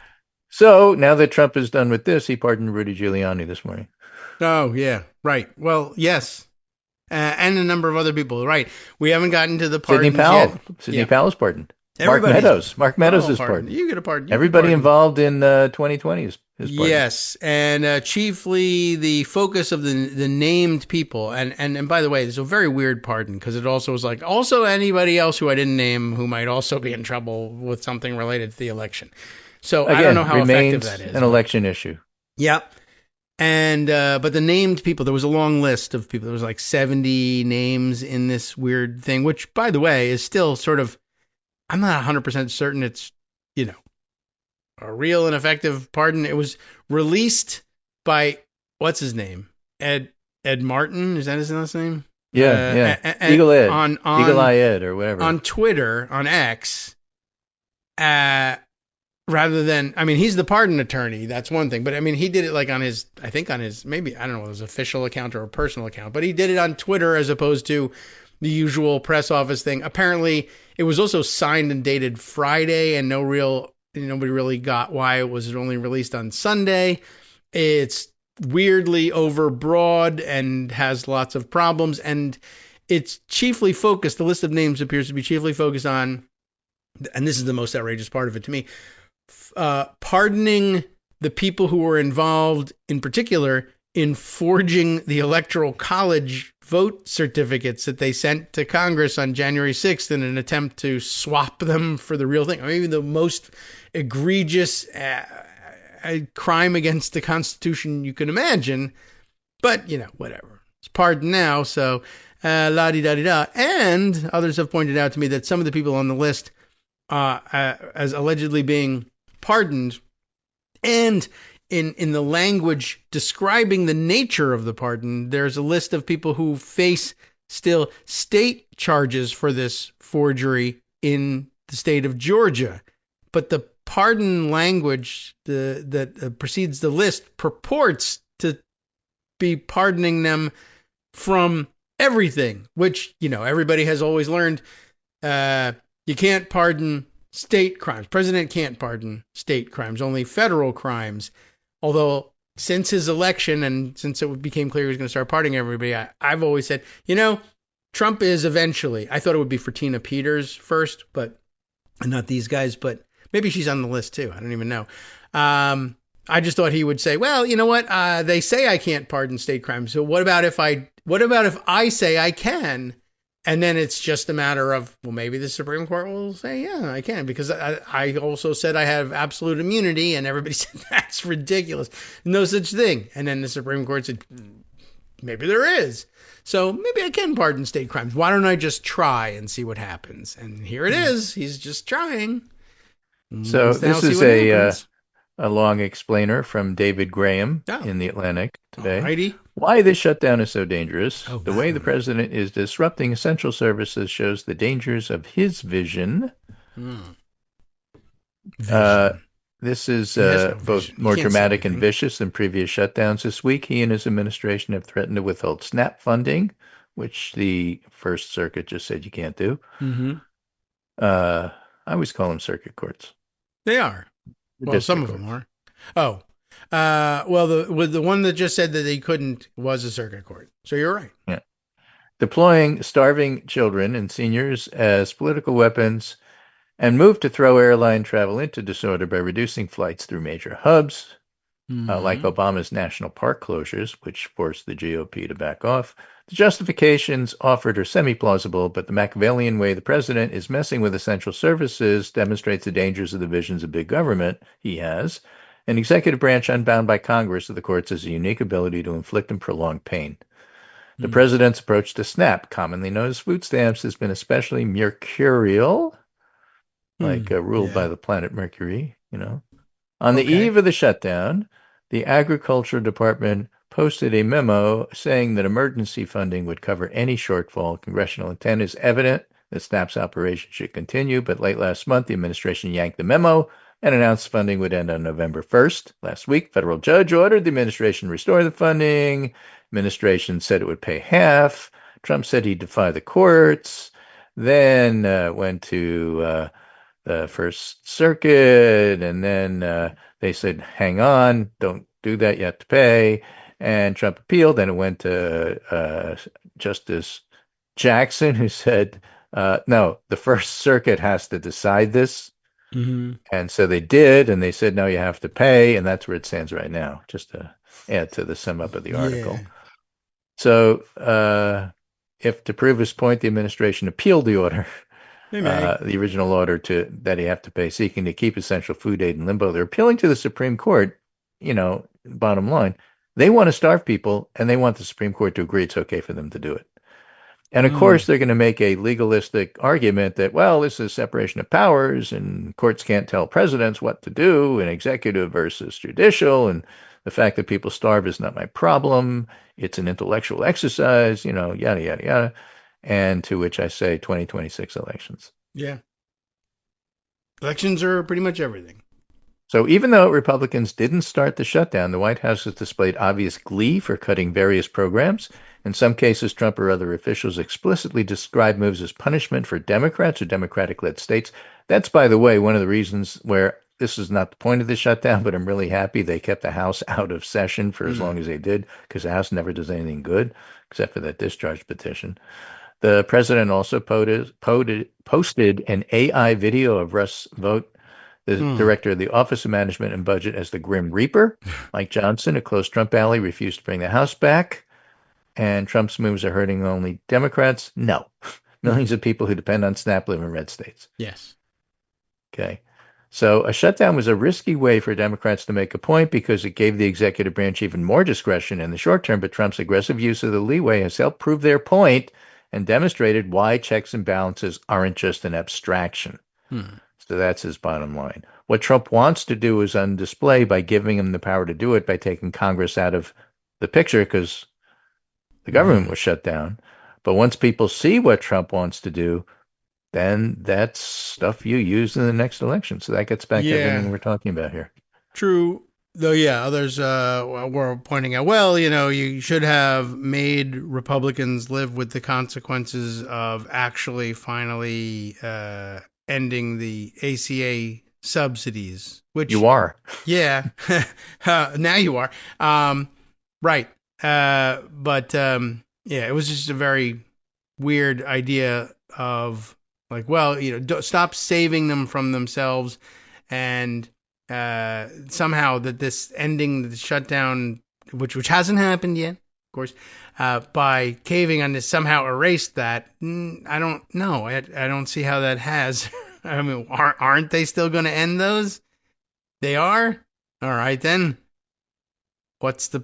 So now that Trump is done with this, he pardoned Rudy Giuliani this morning. Oh, yeah. Right. Well, yes. and a number of other people. Right. We haven't gotten to the pardons yet. Sidney Powell's pardoned. Everybody's Mark Meadows is pardoned. You get a pardon. Everybody involved in 2020 is pardoned. Yes, and chiefly the focus of the named people. And by the way, it's a very weird pardon because it also was like also anybody else who I didn't name who might also be in trouble with something related to the election. So again, I don't know how effective that is. An election issue. Yeah. And but the named people, there was a long list of people. There was like 70 names in this weird thing, which, by the way, is still sort of, I'm not 100% certain it's, a real and effective pardon. It was released by, what's his name? Ed Martin? Is that his last name? Yeah. Eagle Ed. Eagle Eye Ed or whatever. On Twitter, on X, rather than, he's the pardon attorney. That's one thing. But, he did it like on his, maybe, I don't know, his official account or a personal account. But he did it on Twitter as opposed to the usual press office thing. Apparently, it was also signed and dated Friday, and nobody really got why it was only released on Sunday. It's weirdly overbroad and has lots of problems. And it's chiefly focused, the list of names appears to be chiefly focused on, and this is the most outrageous part of it to me, pardoning the people who were involved, in particular, in forging the Electoral College vote certificates that they sent to Congress on January 6th in an attempt to swap them for the real thing. Maybe the most egregious crime against the Constitution you can imagine. But, whatever. It's pardoned now, so la-di-da-di-da. And others have pointed out to me that some of the people on the list as allegedly being pardoned, and in the language describing the nature of the pardon, there's a list of people who face still state charges for this forgery in the state of Georgia. But the pardon language that precedes the list purports to be pardoning them from everything, which, everybody has always learned. You can't pardon state crimes. President can't pardon state crimes, only federal crimes. Although since his election and since it became clear he was going to start pardoning everybody, I've always said, Trump is eventually. I thought it would be for Tina Peters first, but not these guys. But maybe she's on the list too. I don't even know. I just thought he would say, well, you know what? They say I can't pardon state crimes. So what about if I say I can? And then it's just a matter of, well, maybe the Supreme Court will say, yeah, I can, because I also said I have absolute immunity, and everybody said that's ridiculous. No such thing. And then the Supreme Court said, maybe there is. So maybe I can pardon state crimes. Why don't I just try and see what happens? And here it is. He's just trying. So this is a long explainer from David Graham in The Atlantic today. Alrighty. Why this shutdown is so dangerous. The way the president is disrupting essential services shows the dangers of his vision. This is both more dramatic and vicious than previous shutdowns this week. He and his administration have threatened to withhold SNAP funding, which the First Circuit just said you can't do. I always call them circuit courts. They are. Well, some of them are. Oh. Well, the one that just said that they couldn't was a circuit court. So you're right. Yeah. Deploying starving children and seniors as political weapons, and move to throw airline travel into disorder by reducing flights through major hubs, like Obama's national park closures, which forced the GOP to back off. The justifications offered are semi-plausible, but the Machiavellian way the president is messing with essential services demonstrates the dangers of the visions of big government he has. An executive branch unbound by Congress of the courts has a unique ability to inflict and prolong pain. The president's approach to SNAP, commonly known as food stamps, has been especially mercurial, ruled by the planet Mercury, On the eve of the shutdown, the Agriculture Department posted a memo saying that emergency funding would cover any shortfall. Congressional intent is evident that SNAP's operation should continue, but late last month, the administration yanked the memo and announced funding would end on November 1st. Last week, federal judge ordered the administration restore the funding. Administration said it would pay half. Trump said he'd defy the courts. Then went to the First Circuit, and then they said, hang on, don't do that, you have to pay. And Trump appealed, and it went to Justice Jackson, who said, no, the First Circuit has to decide this. Mm-hmm. And so they did, and they said, no, you have to pay, and that's where it stands right now, just to add to the sum up of the article. Yeah. So if to prove his point, the administration appealed the order, the original order that he have to pay, seeking to keep essential food aid in limbo. They're appealing to the Supreme Court, bottom line. They want to starve people, and they want the Supreme Court to agree it's okay for them to do it. And of course, they're going to make a legalistic argument that, well, this is separation of powers, and courts can't tell presidents what to do, and executive versus judicial, and the fact that people starve is not my problem. It's an intellectual exercise, yada, yada, yada. And to which I say 2026 elections. Yeah. Elections are pretty much everything. So even though Republicans didn't start the shutdown, the White House has displayed obvious glee for cutting various programs. In some cases, Trump or other officials explicitly describe moves as punishment for Democrats or Democratic-led states. That's, by the way, one of the reasons where this is not the point of the shutdown, but I'm really happy they kept the House out of session for as long as they did, because the House never does anything good, except for that discharge petition. The president also posted an AI video of Russ Vought, the director of the Office of Management and Budget, as the Grim Reaper. Mike Johnson, a close Trump ally, refused to bring the House back. And Trump's moves are hurting only Democrats? No. Millions of people who depend on SNAP live in red states. Yes. Okay. So a shutdown was a risky way for Democrats to make a point because it gave the executive branch even more discretion in the short term, but Trump's aggressive use of the leeway has helped prove their point and demonstrated why checks and balances aren't just an abstraction. So that's his bottom line. What Trump wants to do is on display by giving him the power to do it by taking Congress out of the picture because the government was shut down. But once people see what Trump wants to do, then that's stuff you use in the next election. So that gets back to everything we're talking about here. True. Though, others were pointing out, well, you should have made Republicans live with the consequences of actually finally ending the ACA subsidies, which you are. Yeah. Now you are. Right. But it was just a very weird idea of like, well, stop saving them from themselves, and somehow that this ending the shutdown, which hasn't happened yet, of course, by caving on this somehow erased that. I don't know. I don't see how that has. I mean, aren't they still going to end those? They are? All right, then. What's the...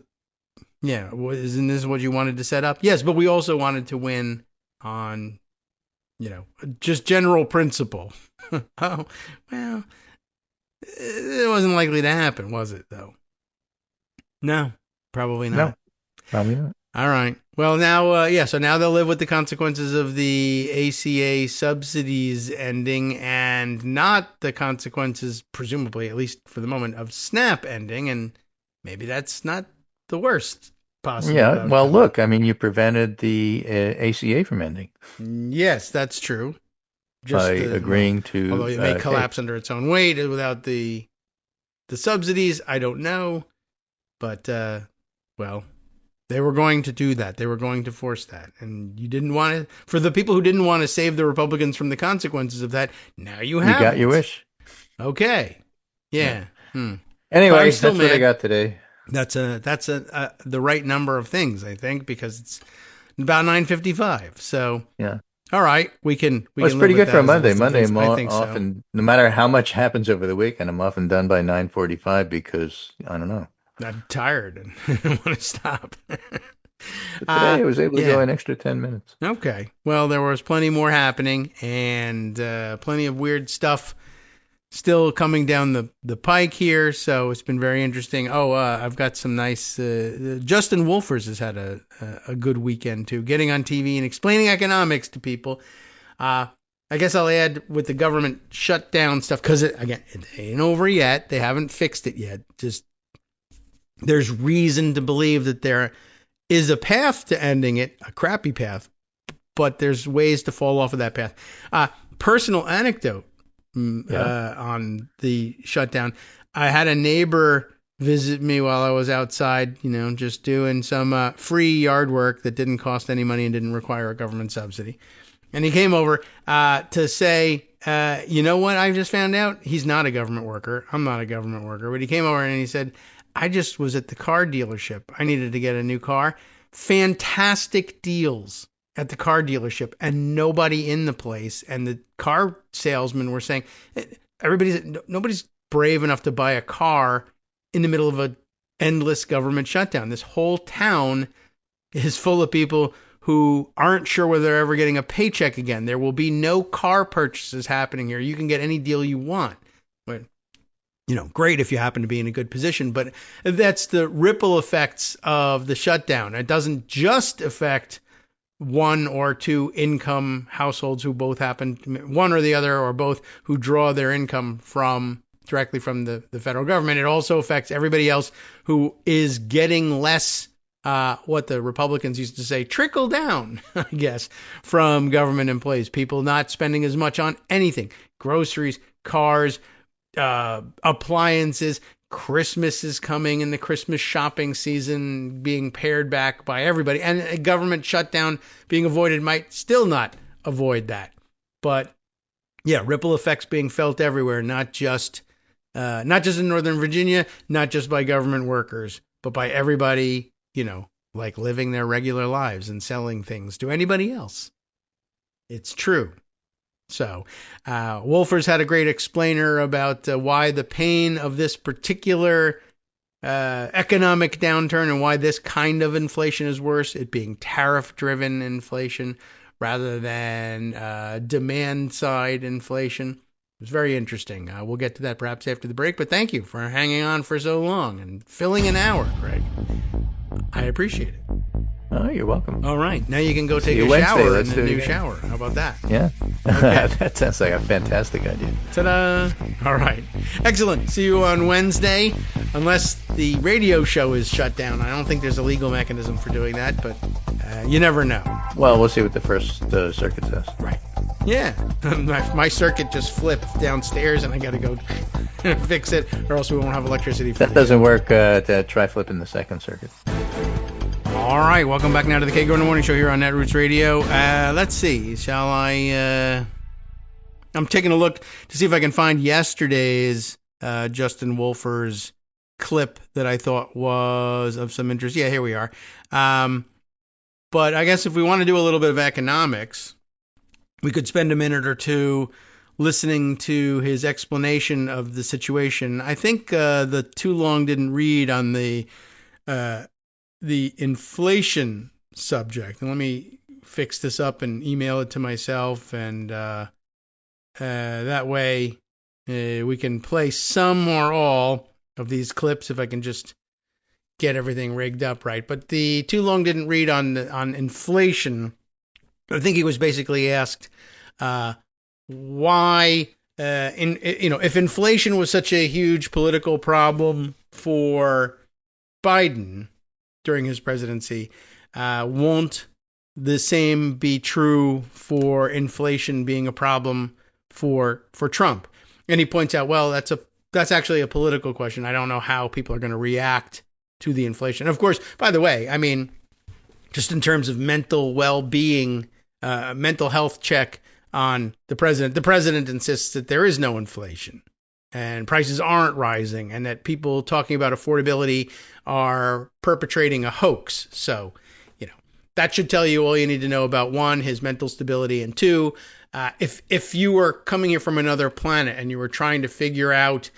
Yeah, isn't this what you wanted to set up? Yes, but we also wanted to win on, just general principle. Oh, well, it wasn't likely to happen, was it, though? No, probably not. No, probably not. All right. Well, now, so now they'll live with the consequences of the ACA subsidies ending and not the consequences, presumably, at least for the moment, of SNAP ending. And maybe that's not the worst possible outcome. Well, look, I mean, you prevented the ACA from ending. Yes, that's true. By agreeing to... Although it may collapse under its own weight without the subsidies, I don't know. But, well... They were going to do that. They were going to force that. And you didn't want to... For the people who didn't want to save the Republicans from the consequences of that, now you have You got your wish. Okay. Yeah. Anyway, that's what I got today. That's the right number of things, I think, because it's about 9:55. So, yeah. All right. We can it's pretty good for a Monday. Monday, I'm often, so. No matter how much happens over the weekend, I'm often done by 9:45 because, I don't know. I'm tired and I want to stop. But today I was able to go an extra 10 minutes. Okay. Well, there was plenty more happening and plenty of weird stuff still coming down the pike here. So it's been very interesting. I've got some nice... Justin Wolfers has had a good weekend, too, getting on TV and explaining economics to people. I guess I'll add with the government shutdown stuff because, again, it ain't over yet. They haven't fixed it yet. Just... There's reason to believe that there is a path to ending it, a crappy path, but there's ways to fall off of that path. Personal anecdote on the shutdown. I had a neighbor visit me while I was outside, just doing some free yard work that didn't cost any money and didn't require a government subsidy. And he came over to say, you know what I just found out? He's not a government worker. I'm not a government worker. But he came over and he said, I just was at the car dealership. I needed to get a new car. Fantastic deals at the car dealership and nobody in the place. And the car salesmen were saying, nobody's brave enough to buy a car in the middle of an endless government shutdown. This whole town is full of people who aren't sure whether they're ever getting a paycheck again. There will be no car purchases happening here. You can get any deal you want. But, great if you happen to be in a good position. But that's the ripple effects of the shutdown. It doesn't just affect one or two income households who both happen, one or the other or both, who draw their income directly from the federal government. It also affects everybody else who is getting less, what the Republicans used to say, trickle down, I guess, from government employees. People not spending as much on anything. Groceries, cars, appliances. Christmas is coming and the Christmas shopping season being pared back by everybody. And a government shutdown being avoided might still not avoid that. But yeah, ripple effects being felt everywhere, not just in Northern Virginia, not just by government workers, but by everybody, like living their regular lives and selling things to anybody else. It's true. So, Wolfers had a great explainer about why the pain of this particular economic downturn and why this kind of inflation is worse, it being tariff-driven inflation rather than demand-side inflation. It was very interesting. We'll get to that perhaps after the break, but thank you for hanging on for so long and filling an hour, Greg. I appreciate it. Oh, you're welcome. All right. Now you can go take a shower in the new shower. How about that? Yeah. Okay. That sounds like a fantastic idea. Ta-da. All right. Excellent. See you on Wednesday. Unless the radio show is shut down. I don't think there's a legal mechanism for doing that, but you never know. Well, we'll see what the first circuit says. Right. Yeah. My circuit just flipped downstairs, and I got to go fix it, or else we won't have electricity. That doesn't work. Try flipping the second circuit. All right, welcome back now to the Kagro in the Morning Show here on Netroots Radio. Let's see, shall I... I'm taking a look to see if I can find yesterday's Justin Wolfer's clip that I thought was of some interest. Yeah, here we are. But I guess if we want to do a little bit of economics, we could spend a minute or two listening to his explanation of the situation. I think the too long didn't read on the inflation subject. And let me fix this up and email it to myself, and that way we can play some or all of these clips if I can just get everything rigged up right. But the too long didn't read on inflation. I think he was basically asked why, if inflation was such a huge political problem for Biden during his presidency, won't the same be true for inflation being a problem for Trump? And he points out, well, that's actually a political question. I don't know how people are going to react to the inflation. Of course, by the way, I mean, just in terms of mental well-being, mental health check on the president insists that there is no inflation and prices aren't rising, and that people talking about affordability are perpetrating a hoax. So, that should tell you all you need to know about, one, his mental stability, and two, if you were coming here from another planet and you were trying to figure out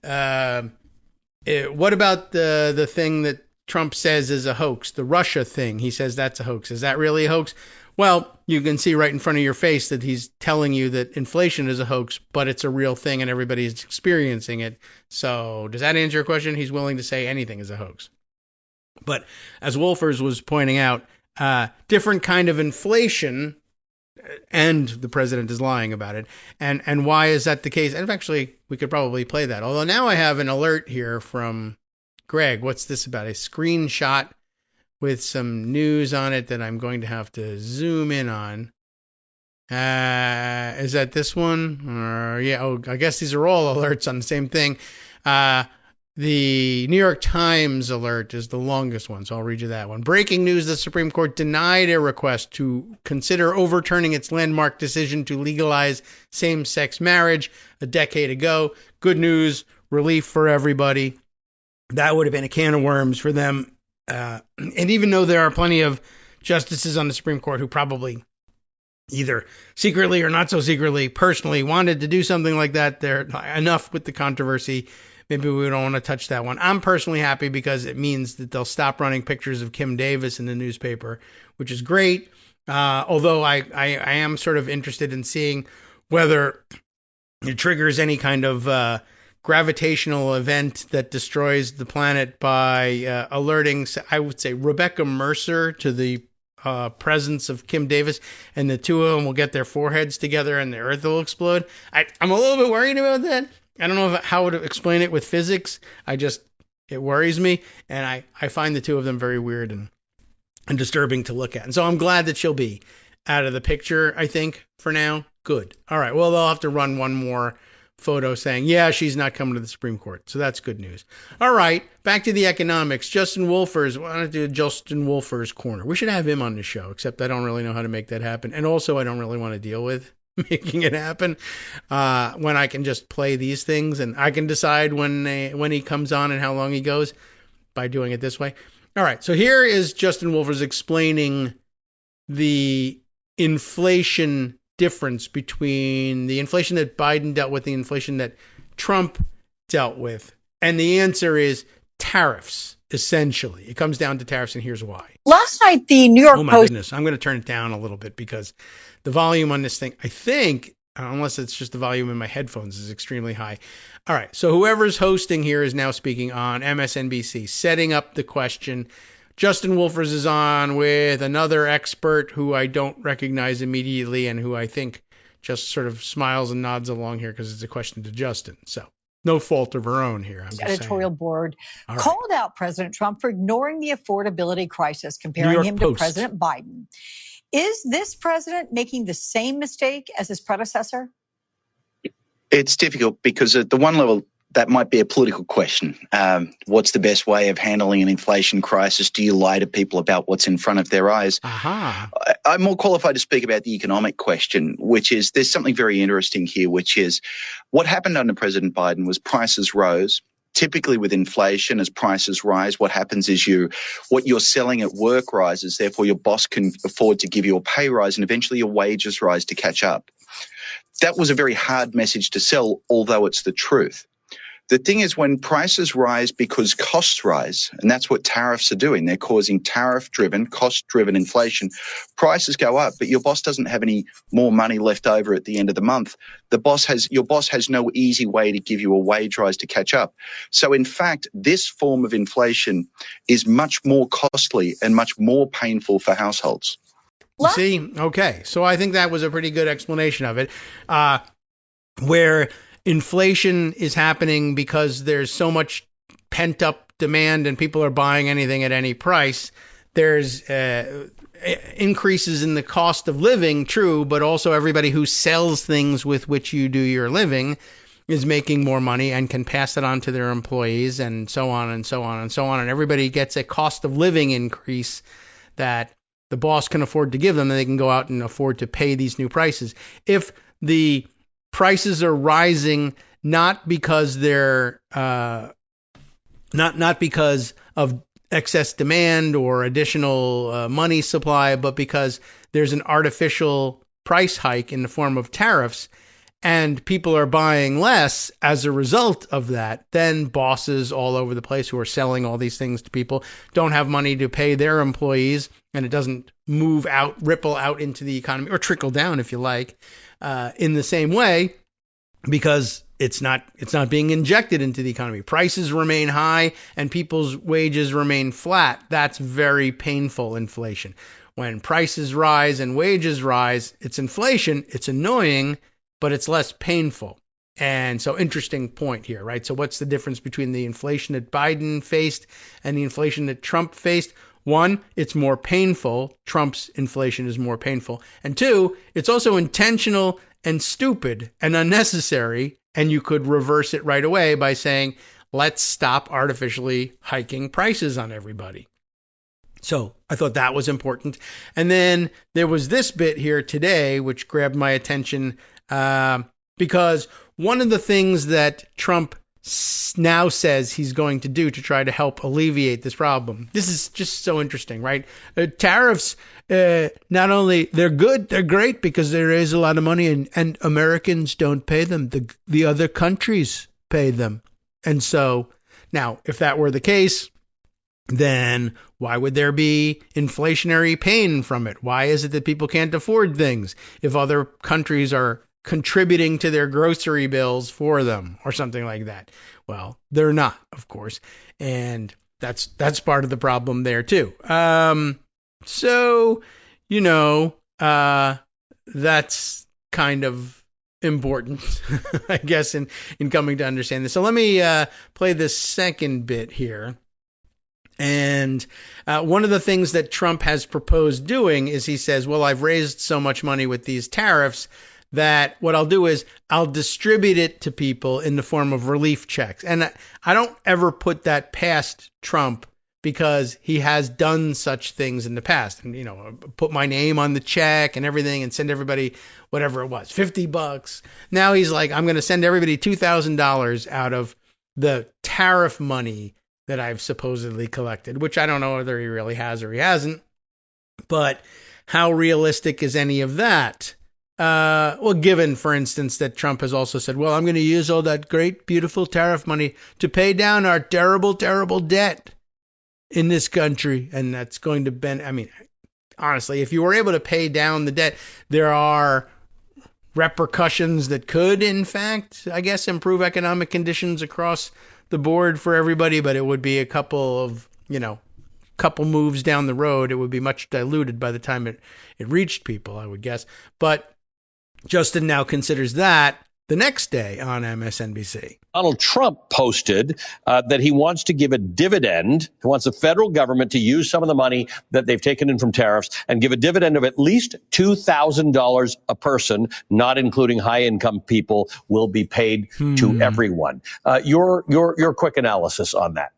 what about the thing that Trump says is a hoax, the Russia thing, he says that's a hoax. Is that really a hoax? Well, you can see right in front of your face that he's telling you that inflation is a hoax, but it's a real thing and everybody's experiencing it. So does that answer your question? He's willing to say anything is a hoax. But as Wolfers was pointing out, different kind of inflation, and the president is lying about it. And why is that the case? And actually, we could probably play that. Although now I have an alert here from Greg. What's this about? A screenshot with some news on it that I'm going to have to zoom in on. Is that this one? Or, yeah, I guess these are all alerts on the same thing. The New York Times alert is the longest one, so I'll read you that one. Breaking news, the Supreme Court denied a request to consider overturning its landmark decision to legalize same-sex marriage a decade ago. Good news, relief for everybody. That would have been a can of worms for them. And even though there are plenty of justices on the Supreme Court who probably either secretly or not so secretly personally wanted to do something like that, they're enough with the controversy. Maybe we don't want to touch that one. I'm personally happy because it means that they'll stop running pictures of Kim Davis in the newspaper, which is great. Although I am sort of interested in seeing whether it triggers any kind of gravitational event that destroys the planet by alerting, I would say, Rebecca Mercer to the presence of Kim Davis, and the two of them will get their foreheads together and the Earth will explode. I'm a little bit worried about that. I don't know how to explain it with physics. It worries me, and I find the two of them very weird and disturbing to look at. And so I'm glad that she'll be out of the picture, I think, for now. Good. All right. Well, they'll have to run one more photo saying, yeah, she's not coming to the Supreme Court. So that's good news. All right. Back to the economics. Justin Wolfers. Why don't I do Justin Wolfers' Corner? We should have him on the show, except I don't really know how to make that happen. And also, I don't really want to deal with making it happen when I can just play these things and I can decide when he comes on and how long he goes by doing it this way. All right, so here is Justin Wolfers explaining the inflation difference between the inflation that Biden dealt with, the inflation that Trump dealt with, and the answer is tariffs. Essentially, it comes down to tariffs, and here's why. Last night, the New York Post. Oh my goodness, I'm going to turn it down a little bit because the volume on this thing, I think, unless it's just the volume in my headphones, is extremely high. All right, so whoever's hosting here is now speaking on MSNBC, setting up the question. Justin Wolfers is on with another expert who I don't recognize immediately and who I think just sort of smiles and nods along here because it's a question to Justin. So no fault of her own here. I'm just editorial saying. Board All right. called out President Trump for ignoring the affordability crisis, comparing him to President Biden. Is this president making the same mistake as his predecessor? It's difficult because at the one level, that might be a political question. What's the best way of handling an inflation crisis? Do you lie to people about what's in front of their eyes? I'm more qualified to speak about the economic question, which is there's something very interesting here, which is what happened under President Biden was prices rose. Typically with inflation, as prices rise, what happens is what you're selling at work rises. Therefore, your boss can afford to give you a pay rise and eventually your wages rise to catch up. That was a very hard message to sell, although it's the truth. The thing is when prices rise because costs rise, and that's what tariffs are doing. They're causing tariff-driven, cost-driven inflation. Prices go up, but your boss doesn't have any more money left over at the end of the month. Your boss has no easy way to give you a wage rise to catch up. So in fact, this form of inflation is much more costly and much more painful for households. See? Okay. So I think that was a pretty good explanation of it. Where inflation is happening because there's so much pent up demand and people are buying anything at any price. There's increases in the cost of living, true, but also everybody who sells things with which you do your living is making more money and can pass it on to their employees and so on and so on and so on. And everybody gets a cost of living increase that the boss can afford to give them, and they can go out and afford to pay these new prices. If the prices are rising not because they're not because of excess demand or additional money supply, but because there's an artificial price hike in the form of tariffs, and people are buying less as a result of that, then bosses all over the place who are selling all these things to people don't have money to pay their employees, and it doesn't ripple out into the economy, or trickle down if you like, in the same way, because it's not being injected into the economy. Prices remain high and people's wages remain flat. That's very painful inflation. When prices rise and wages rise, it's inflation. It's annoying, but it's less painful. And so interesting point here, right? So what's the difference between the inflation that Biden faced and the inflation that Trump faced? One, it's more painful. Trump's inflation is more painful. And two, it's also intentional and stupid and unnecessary. And you could reverse it right away by saying, let's stop artificially hiking prices on everybody. So I thought that was important. And then there was this bit here today, which grabbed my attention because one of the things that Trump now says he's going to do to try to help alleviate this problem. This is just so interesting, right? Tariffs, not only they're good, they're great because they raise a lot of money and Americans don't pay them. The other countries pay them. And so now, if that were the case, then why would there be inflationary pain from it? Why is it that people can't afford things if other countries are contributing to their grocery bills for them or something like that? Well, they're not, of course. And that's part of the problem there too. So, that's kind of important, I guess, in coming to understand this. So let me play this second bit here. And one of the things that Trump has proposed doing is he says, well, I've raised so much money with these tariffs that what I'll do is I'll distribute it to people in the form of relief checks. And I don't ever put that past Trump because he has done such things in the past and, put my name on the check and everything and send everybody whatever it was, $50. Now he's like, I'm going to send everybody $2,000 out of the tariff money that I've supposedly collected, which I don't know whether he really has or he hasn't. But how realistic is any of that? Well, given, for instance, that Trump has also said, well, I'm going to use all that great, beautiful tariff money to pay down our terrible, terrible debt in this country. And that's going to honestly, if you were able to pay down the debt, there are repercussions that could, in fact, I guess, improve economic conditions across the board for everybody, but it would be a couple moves down the road. It would be much diluted by the time it reached people, I would guess. But Justin now considers that the next day on MSNBC. Donald Trump posted that he wants to give a dividend. He wants the federal government to use some of the money that they've taken in from tariffs and give a dividend of at least $2,000 a person, not including high-income people, will be paid to everyone. Your quick analysis on that.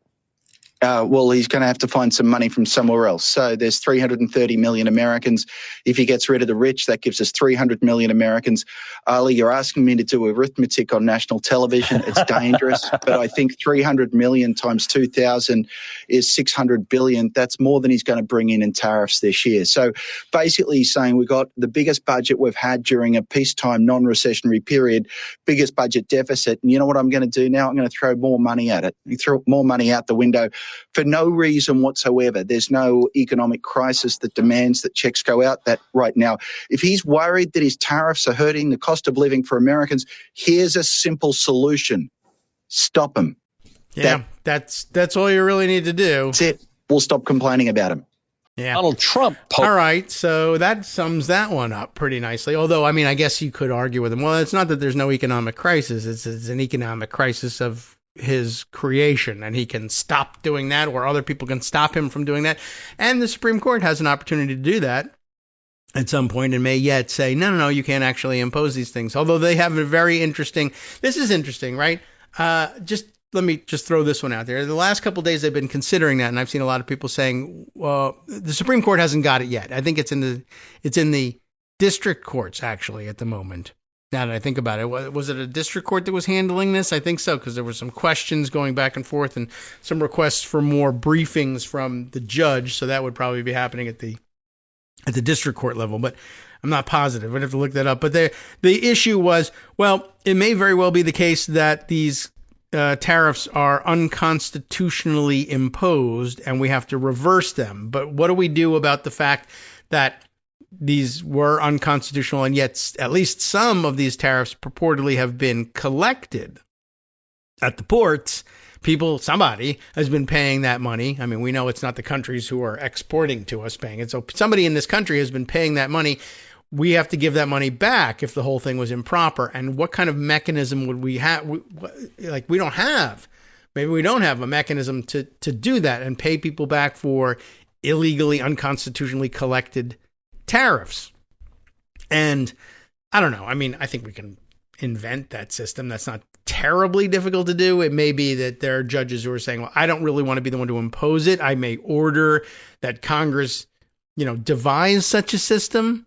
Well, he's going to have to find some money from somewhere else. So there's 330 million Americans. If he gets rid of the rich, that gives us 300 million Americans. Ali, you're asking me to do arithmetic on national television. It's dangerous. But I think 300 million times 2,000 is 600 billion. That's more than he's going to bring in tariffs this year. So basically he's saying we've got the biggest budget we've had during a peacetime non-recessionary period, biggest budget deficit. And you know what I'm going to do now? I'm going to throw more money at it. You throw more money out the window for no reason whatsoever. There's no economic crisis that demands that checks go out that right now. If he's worried that his tariffs are hurting the cost of living for Americans, here's a simple solution. Stop him. Yeah, that's all you really need to do. That's it. We'll stop complaining about him. Yeah. Donald Trump. All right, so that sums that one up pretty nicely. Although, I guess you could argue with him. Well, it's not that there's no economic crisis. It's an economic crisis of his creation, and he can stop doing that, or other people can stop him from doing that. And the Supreme Court has an opportunity to do that at some point and may yet say, no, you can't actually impose these things. Although they have a very interesting, this is interesting, right? Let me just throw this one out there. The last couple of days they've been considering that, and I've seen a lot of people saying, well, the Supreme Court hasn't got it yet. I think it's in the district courts actually at the moment. Now that I think about it, was it a district court that was handling this? I think so, because there were some questions going back and forth and some requests for more briefings from the judge. So that would probably be happening at the district court level, but I'm not positive. I'd have to look that up. But the issue was, well, it may very well be the case that these tariffs are unconstitutionally imposed and we have to reverse them. But what do we do about the fact that these were unconstitutional, and yet at least some of these tariffs purportedly have been collected at the ports? Somebody has been paying that money. We know it's not the countries who are exporting to us paying it. So somebody in this country has been paying that money. We have to give that money back if the whole thing was improper. And what kind of mechanism would we have? We don't have. Maybe we don't have a mechanism to do that and pay people back for illegally, unconstitutionally collected tariffs. And I don't know. I think we can invent that system. That's not terribly difficult to do. It may be that there are judges who are saying, well, I don't really want to be the one to impose it. I may order that Congress, devise such a system,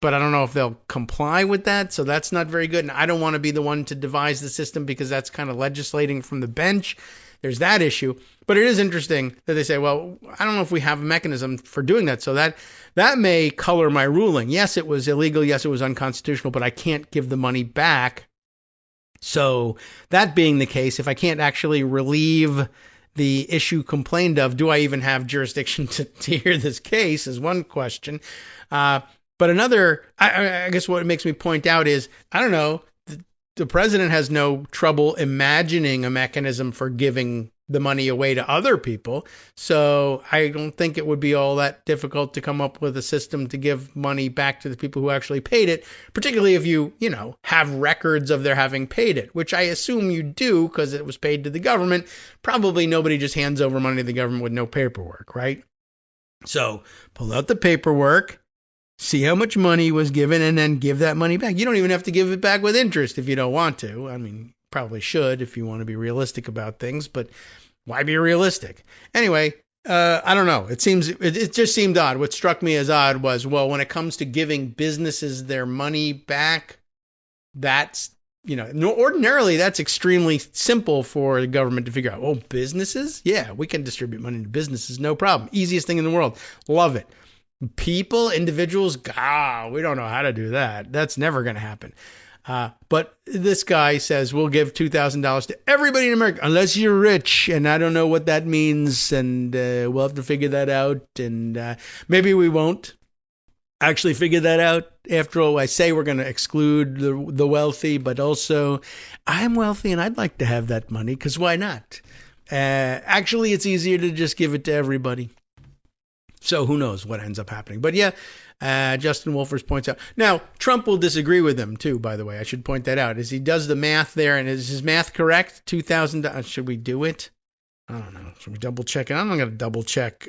but I don't know if they'll comply with that. So that's not very good. And I don't want to be the one to devise the system because that's kind of legislating from the bench. There's that issue. But it is interesting that they say, well, I don't know if we have a mechanism for doing that. So that may color my ruling. Yes, it was illegal. Yes, it was unconstitutional, but I can't give the money back. So that being the case, if I can't actually relieve the issue complained of, do I even have jurisdiction to hear this case is one question. But another, I guess what makes me point out is, I don't know, the president has no trouble imagining a mechanism for giving the money away to other people. So I don't think it would be all that difficult to come up with a system to give money back to the people who actually paid it, particularly if you have records of their having paid it, which I assume you do because it was paid to the government. Probably nobody just hands over money to the government with no paperwork, right? So pull out the paperwork, see how much money was given, and then give that money back. You don't even have to give it back with interest if you don't want to. I mean, probably should if you want to be realistic about things, but why be realistic? Anyway, I don't know. It just seemed odd. What struck me as odd was, well, when it comes to giving businesses their money back, that's, ordinarily that's extremely simple for the government to figure out. Oh, businesses? Yeah, we can distribute money to businesses. No problem. Easiest thing in the world. Love it. People, individuals, we don't know how to do that. That's never going to happen. But this guy says we'll give $2,000 to everybody in America unless you're rich, and I don't know what that means, and we'll have to figure that out, and maybe we won't actually figure that out. After all, I say we're going to exclude the wealthy, but also I'm wealthy and I'd like to have that money because why not? Actually, it's easier to just give it to everybody. So who knows what ends up happening. But yeah, Justin Wolfers points out. Now, Trump will disagree with him, too, by the way. I should point that out. As he does the math there, and is his math correct? $2,000. Should we do it? I don't know. Should we double check it? I'm not going to double check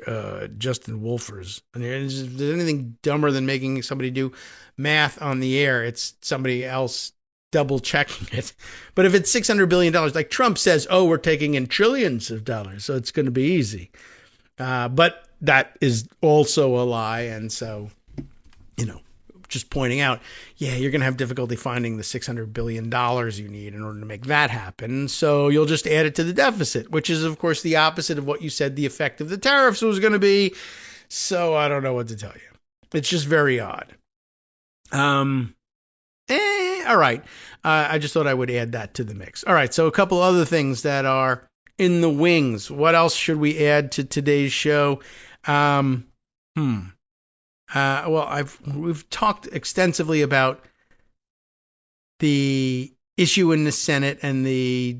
Justin Wolfers. I mean, is there anything dumber than making somebody do math on the air? It's somebody else double checking it. But if it's $600 billion, like Trump says, we're taking in trillions of dollars, so it's going to be easy. But that is also a lie. And so, just pointing out, you're going to have difficulty finding the $600 billion you need in order to make that happen. So you'll just add it to the deficit, which is, of course, the opposite of what you said the effect of the tariffs was going to be. So I don't know what to tell you. It's just very odd. All right. I just thought I would add that to the mix. All right. So a couple other things that are in the wings. What else should we add to today's show? We've talked extensively about the issue in the Senate and the,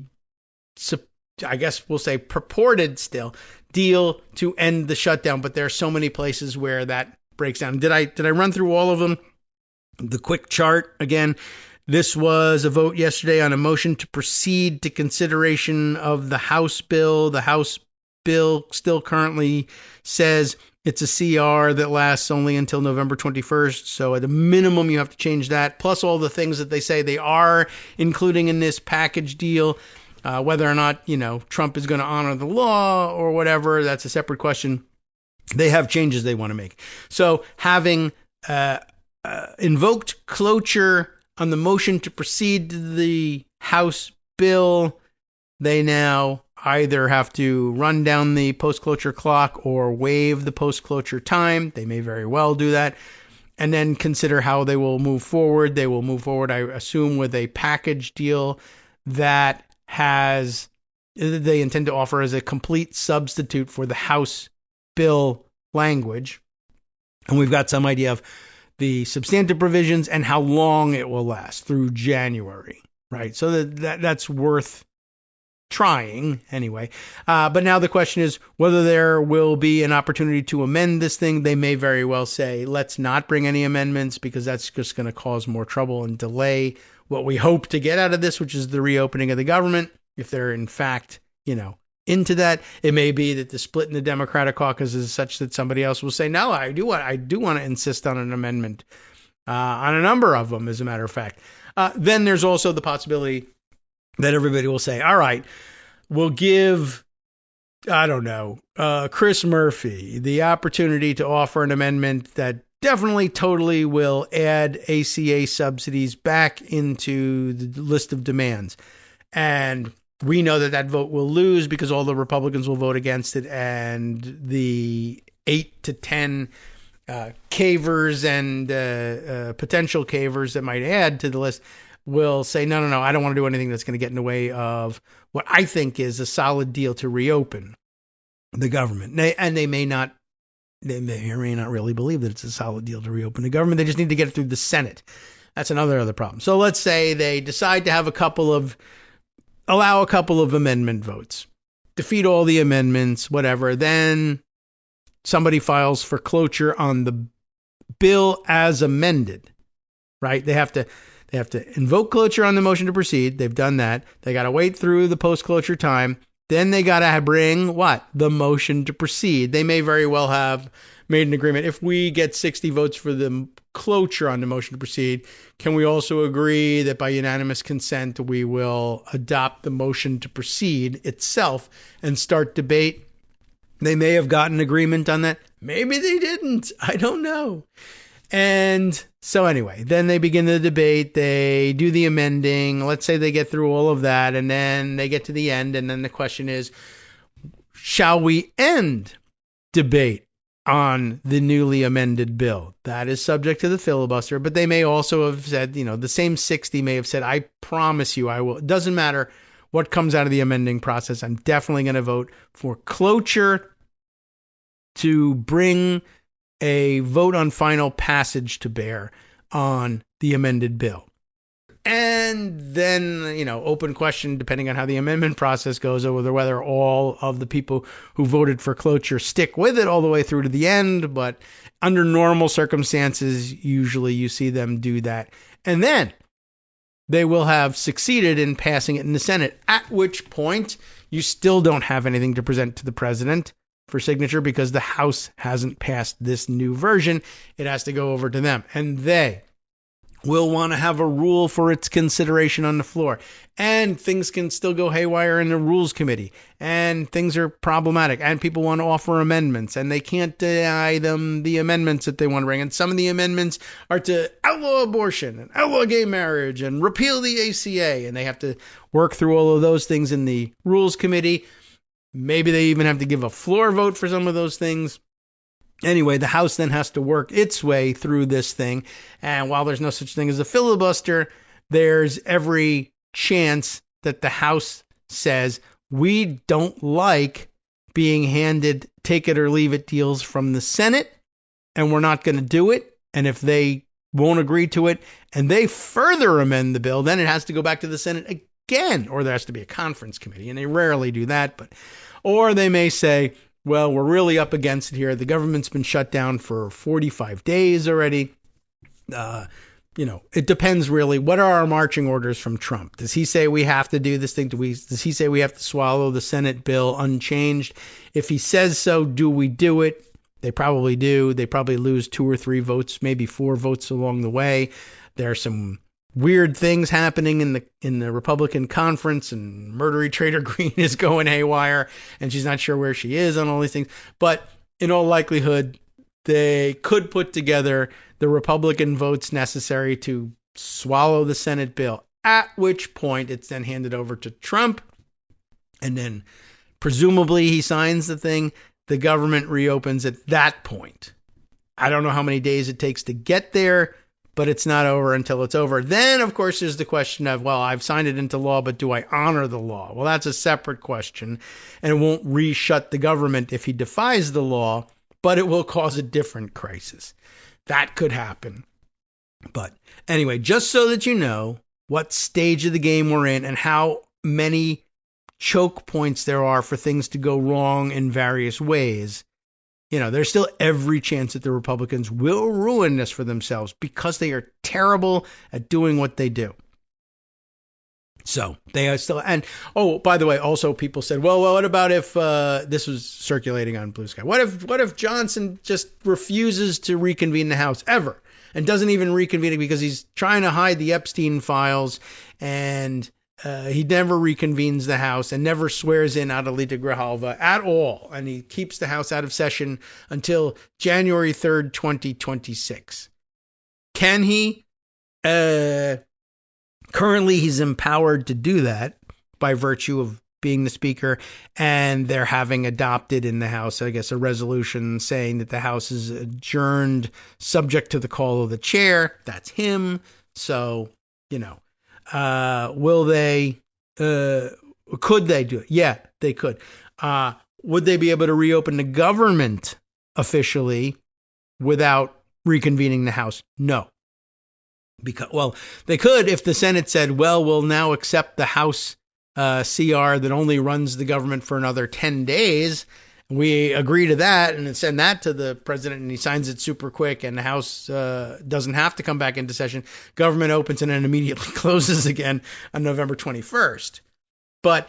I guess we'll say purported still deal to end the shutdown, but there are so many places where that breaks down. Did I run through all of them? The quick chart again. This was a vote yesterday on a motion to proceed to consideration of the House bill. The House bill still currently says it's a CR that lasts only until November 21st. So at a minimum, you have to change that, plus all the things that they say they are including in this package deal. Whether or not, Trump is going to honor the law or whatever, that's a separate question. They have changes they want to make. So having invoked cloture on the motion to proceed to the House bill, they now either have to run down the post-cloture clock or waive the post-cloture time. They may very well do that. And then consider how they will move forward. They will move forward, I assume, with a package deal that they intend to offer as a complete substitute for the House bill language. And we've got some idea of the substantive provisions and how long it will last through January, right? So that's worth trying anyway. But now the question is whether there will be an opportunity to amend this thing. They may very well say, let's not bring any amendments because that's just going to cause more trouble and delay what we hope to get out of this, which is the reopening of the government. If they're in fact, into that, it may be that the split in the Democratic caucus is such that somebody else will say, no, I do want to insist on an amendment on a number of them, as a matter of fact. Then there's also the possibility that everybody will say, all right, we'll give, I don't know, Chris Murphy the opportunity to offer an amendment that definitely totally will add ACA subsidies back into the list of demands. And we know that vote will lose because all the Republicans will vote against it, and the 8 to 10 cavers and potential cavers that might add to the list will say, no, I don't want to do anything that's going to get in the way of what I think is a solid deal to reopen the government. And they may or may not really believe that it's a solid deal to reopen the government. They just need to get it through the Senate. That's another problem. So let's say they decide to have allow a couple of amendment votes, defeat all the amendments, whatever. Then somebody files for cloture on the bill as amended, right? They have to invoke cloture on the motion to proceed. They've done that. They got to wait through the post-cloture time. Then they got to bring what? The motion to proceed. They may very well have made an agreement. If we get 60 votes for the cloture on the motion to proceed, can we also agree that by unanimous consent we will adopt the motion to proceed itself and start debate? They may have gotten agreement on that. Maybe they didn't. I don't know. And so anyway, then they begin the debate. They do the amending. Let's say they get through all of that, and then they get to the end. And then the question is, shall we end debate on the newly amended bill? That is subject to the filibuster. But they may also have said, the same 60 may have said, I promise you I will. It doesn't matter what comes out of the amending process. I'm definitely going to vote for cloture to bring a vote on final passage to bear on the amended bill. And then, open question, depending on how the amendment process goes, over whether all of the people who voted for cloture stick with it all the way through to the end. But under normal circumstances, usually you see them do that. And then they will have succeeded in passing it in the Senate, at which point you still don't have anything to present to the president for signature because the House hasn't passed this new version. It has to go over to them, and they will want to have a rule for its consideration on the floor. And things can still go haywire in the Rules Committee, and things are problematic, and people want to offer amendments, and they can't deny them the amendments that they want to bring. And some of the amendments are to outlaw abortion and outlaw gay marriage and repeal the ACA, and they have to work through all of those things in the Rules Committee. Maybe they even have to give a floor vote for some of those things. Anyway, the House then has to work its way through this thing. And while there's no such thing as a filibuster, there's every chance that the House says, we don't like being handed take it or leave it deals from the Senate, and we're not going to do it. And if they won't agree to it and they further amend the bill, then it has to go back to the Senate again, or there has to be a conference committee, and they rarely do that. Or they may say, well, we're really up against it here. The government's been shut down for 45 days already. It depends really. What are our marching orders from Trump? Does he say we have to do this thing? Does he say we have to swallow the Senate bill unchanged? If he says so, do we do it? They probably do. They probably lose 2 or 3 votes, maybe 4 votes along the way. There are some weird things happening in the Republican conference, and Murdery Trader Green is going haywire, and she's not sure where she is on all these things. But in all likelihood, they could put together the Republican votes necessary to swallow the Senate bill, at which point it's then handed over to Trump, and then presumably he signs the thing. The government reopens at that point. I don't know how many days it takes to get there, but it's not over until it's over. Then, of course, there's the question of, well, I've signed it into law, but do I honor the law? Well, that's a separate question, and it won't re-shut the government if he defies the law, but it will cause a different crisis. That could happen. But anyway, just so that you know what stage of the game we're in and how many choke points there are for things to go wrong in various ways, there's still every chance that the Republicans will ruin this for themselves because they are terrible at doing what they do. So they are still, and by the way, also people said, well, what about if this was circulating on Blue Sky? What if Johnson just refuses to reconvene the House ever? and doesn't even reconvene it because he's trying to hide the Epstein files, and he never reconvenes the House and never swears in Adelita Grijalva at all. And he keeps the House out of session until January 3rd, 2026. Can he? Currently, he's empowered to do that by virtue of being the Speaker, and they're having adopted in the House, I guess, a resolution saying that the House is adjourned subject to the call of the chair. That's him. So, will they, could they do it? Yeah, they could. Would they be able to reopen the government officially without reconvening the House? No. Well, they could if the Senate said, well, we'll now accept the House CR that only runs the government for another 10 days. We agree to that and send that to the president, and he signs it super quick, and the House doesn't have to come back into session. Government opens and then immediately closes again on November 21st. But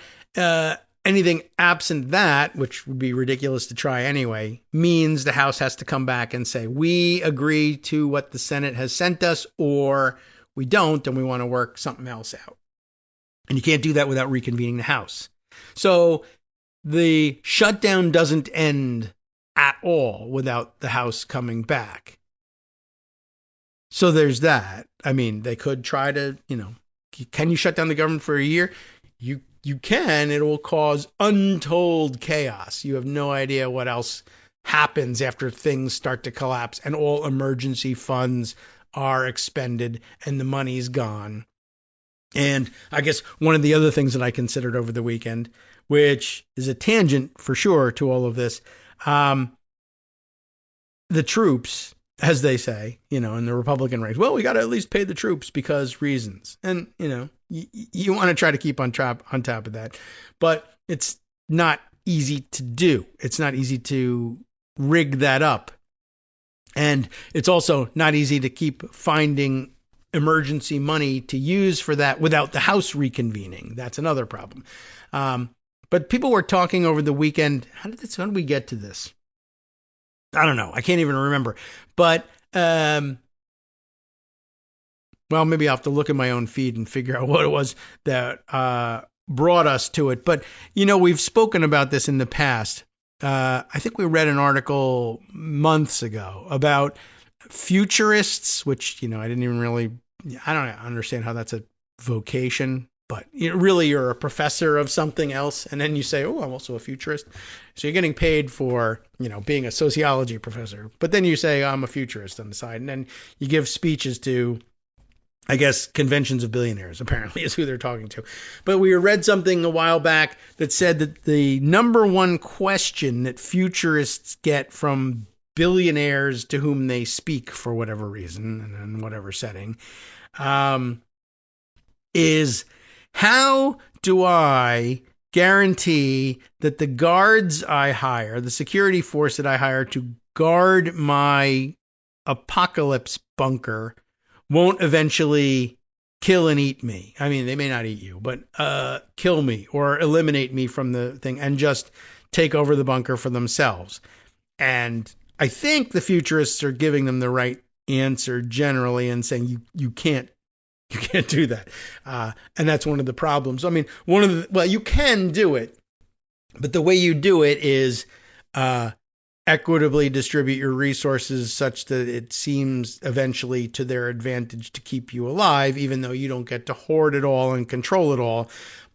anything absent that, which would be ridiculous to try anyway, means the House has to come back and say, we agree to what the Senate has sent us, or we don't, and we want to work something else out. And you can't do that without reconvening the House. So the shutdown doesn't end at all without the House coming back. So there's that. I mean, they could try to, can you shut down the government for a year? You can. It will cause untold chaos. You have no idea what else happens after things start to collapse and all emergency funds are expended and the money's gone. And I guess one of the other things that I considered over the weekend, which is a tangent for sure to all of this, the troops, as they say, in the Republican ranks, well, we got to at least pay the troops because reasons. And, you want to try to keep on top of that. But it's not easy to do. It's not easy to rig that up. And it's also not easy to keep finding emergency money to use for that without the House reconvening. That's another problem. But people were talking over the weekend. How did we get to this? I don't know. I can't even remember. But, well, maybe I'll have to look at my own feed and figure out what it was that brought us to it. But, we've spoken about this in the past. I think we read an article months ago about futurists, which, I didn't even really, I don't understand how that's a vocation, but really you're a professor of something else. And then you say, oh, I'm also a futurist. So you're getting paid for, being a sociology professor. But then you say, I'm a futurist on the side. And then you give speeches to, I guess, conventions of billionaires, apparently, is who they're talking to. But we read something a while back that said that the number one question that futurists get from billionaires to whom they speak for whatever reason and in whatever setting, is how do I guarantee that the guards I hire, the security force that I hire to guard my apocalypse bunker, won't eventually kill and eat me? I mean, they may not eat you, but kill me or eliminate me from the thing and just take over the bunker for themselves. And I think the futurists are giving them the right answer generally and saying you can't do that. And that's one of the problems. I mean, you can do it, but the way you do it is equitably distribute your resources such that it seems eventually to their advantage to keep you alive, even though you don't get to hoard it all and control it all.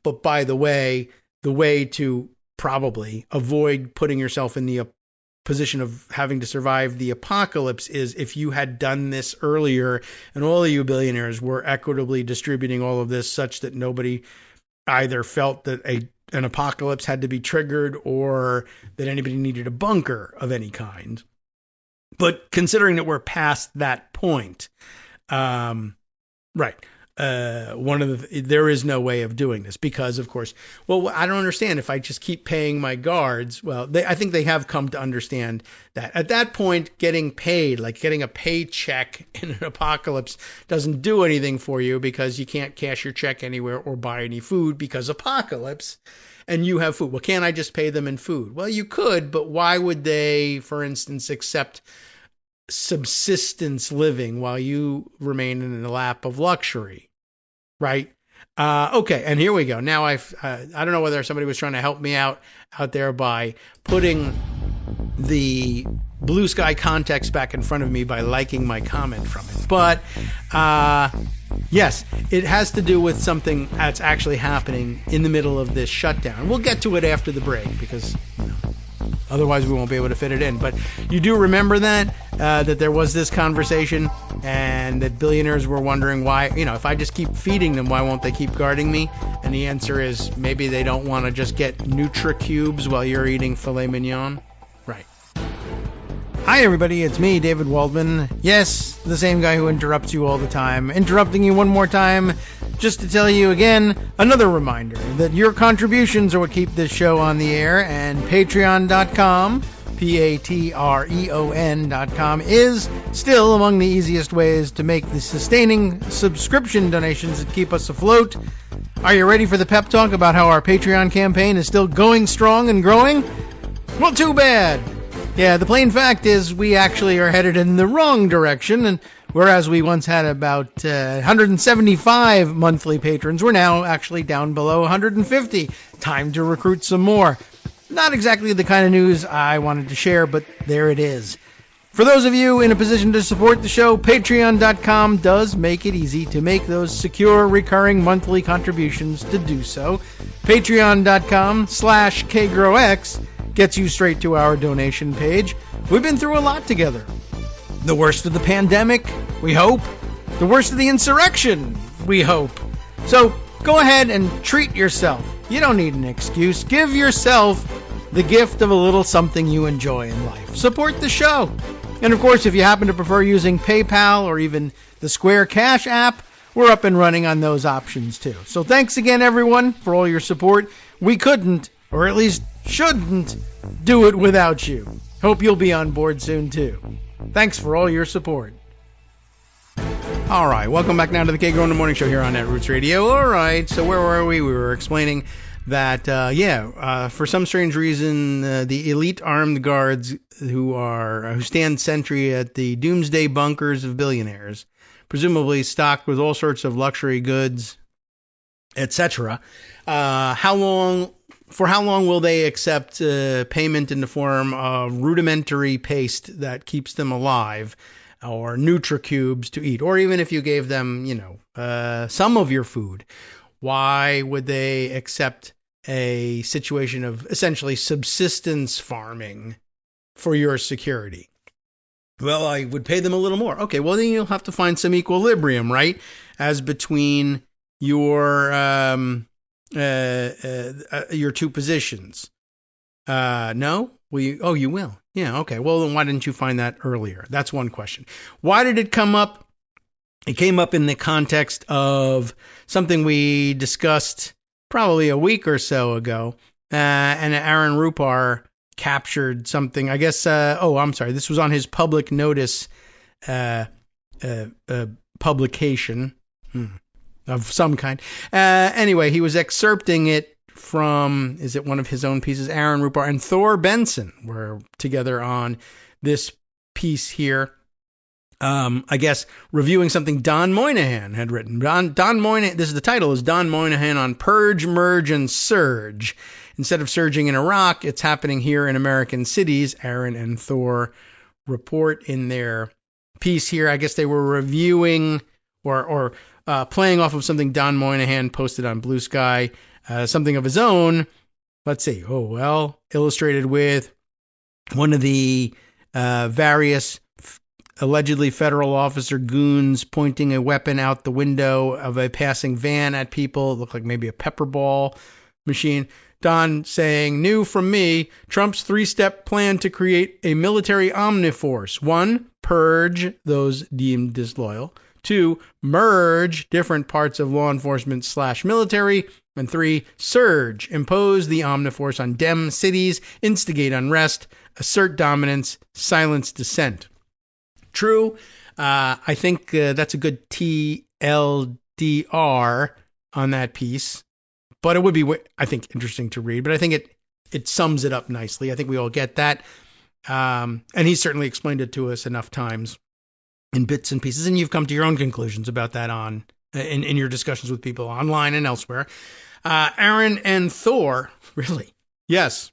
But by the way to probably avoid putting yourself in the position of having to survive the apocalypse is if you had done this earlier and all of you billionaires were equitably distributing all of this such that nobody either felt that an apocalypse had to be triggered or that anybody needed a bunker of any kind. But considering that we're past that point, right. There is no way of doing this because, of course, well, I don't understand if I just keep paying my guards. Well, I think they have come to understand that at that point, getting paid, like getting a paycheck in an apocalypse, doesn't do anything for you because you can't cash your check anywhere or buy any food because apocalypse, and you have food. Well, can't I just pay them in food? Well, you could, but why would they, for instance, accept subsistence living while you remain in the lap of luxury, right? Okay, and here we go. Now I don't know whether somebody was trying to help me out there by putting the Blue Sky context back in front of me by liking my comment from it. But yes, it has to do with something that's actually happening in the middle of this shutdown. We'll get to it after the break because otherwise we won't be able to fit it in. But you do remember that there was this conversation and that billionaires were wondering why, if I just keep feeding them, why won't they keep guarding me? And the answer is maybe they don't want to just get Nutri-Cubes while you're eating filet mignon. Right. Hi, everybody. It's me, David Waldman. Yes, the same guy who interrupts you all the time. Interrupting you one more time just to tell you again, another reminder that your contributions are what keep this show on the air, and Patreon.com, Patreon.com, is still among the easiest ways to make the sustaining subscription donations that keep us afloat. Are you ready for the pep talk about how our Patreon campaign is still going strong and growing? Well, too bad. Yeah, the plain fact is we actually are headed in the wrong direction, and whereas we once had about 175 monthly patrons, we're now actually down below 150. Time to recruit some more. Not exactly the kind of news I wanted to share, but there it is. For those of you in a position to support the show, Patreon.com does make it easy to make those secure, recurring monthly contributions to do so. Patreon.com/KagroX gets you straight to our donation page. We've been through a lot together. The worst of the pandemic, we hope. The worst of the insurrection, we hope. So go ahead and treat yourself. You don't need an excuse. Give yourself the gift of a little something you enjoy in life. Support the show. And of course, if you happen to prefer using PayPal or even the Square Cash app, we're up and running on those options too. So thanks again, everyone, for all your support. We couldn't, or at least shouldn't, do it without you. Hope you'll be on board soon too. Thanks for all your support. All right, welcome back now to the Kagro in the Morning Show here on Netroots Radio. All right, so where were we? We were explaining that, for some strange reason, the elite armed guards who stand sentry at the doomsday bunkers of billionaires, presumably stocked with all sorts of luxury goods, etc. For how long will they accept payment in the form of rudimentary paste that keeps them alive, or Nutri-Cubes to eat, or even if you gave them, some of your food? Why would they accept a situation of essentially subsistence farming for your security? Well, I would pay them a little more. Okay, well, then you'll have to find some equilibrium, right, as between your two positions. No? You will. Yeah, okay. Well, then why didn't you find that earlier? That's one question. Why did it come up? It came up in the context of something we discussed probably a week or so ago, and Aaron Rupar captured something. I guess, I'm sorry, this was on his public notice publication of some kind. Anyway, he was excerpting it from, is it one of his own pieces? Aaron Rupar and Thor Benson were together on this piece here. I guess reviewing something Don Moynihan had written. Don Moynihan, this is the title, is Don Moynihan on Purge, Merge, and Surge. Instead of surging in Iraq, it's happening here in American cities. Aaron and Thor report in their piece here. I guess they were reviewing or playing off of something Don Moynihan posted on Blue Sky, something of his own. Let's see. Illustrated with one of the various allegedly federal officer goons pointing a weapon out the window of a passing van at people. It looked like maybe a pepper ball machine. Don saying, new from me, Trump's 3-step plan to create a military omniforce. 1, purge those deemed disloyal. 2, merge different parts of law enforcement / military. And 3, surge, impose the omniforce on Dem cities, instigate unrest, assert dominance, silence dissent. True. I think that's a good TLDR on that piece. But it would be, I think, interesting to read. But I think it sums it up nicely. I think we all get that. And he's certainly explained it to us enough times in bits and pieces, and you've come to your own conclusions about that in your discussions with people online and elsewhere. Aaron and Thor, really, yes,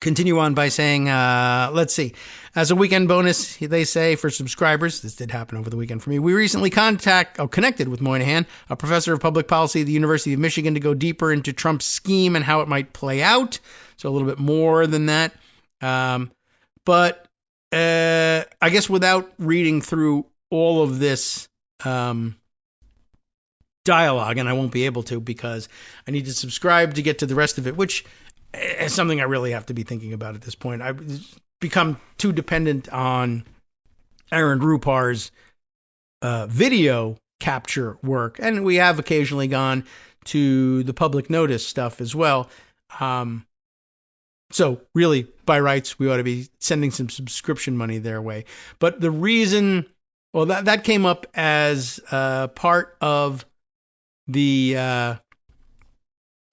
continue on by saying, let's see, as a weekend bonus, they say, for subscribers, this did happen over the weekend for me, we recently connected with Moynihan, a professor of public policy at the University of Michigan, to go deeper into Trump's scheme and how it might play out. So a little bit more than that. But I guess without reading through all of this dialogue, and I won't be able to because I need to subscribe to get to the rest of it, which is something I really have to be thinking about at this point. I've become too dependent on Aaron Rupar's video capture work, and we have occasionally gone to the public notice stuff as well. So really, by rights, we ought to be sending some subscription money their way. But the reason, well, that came up as part of the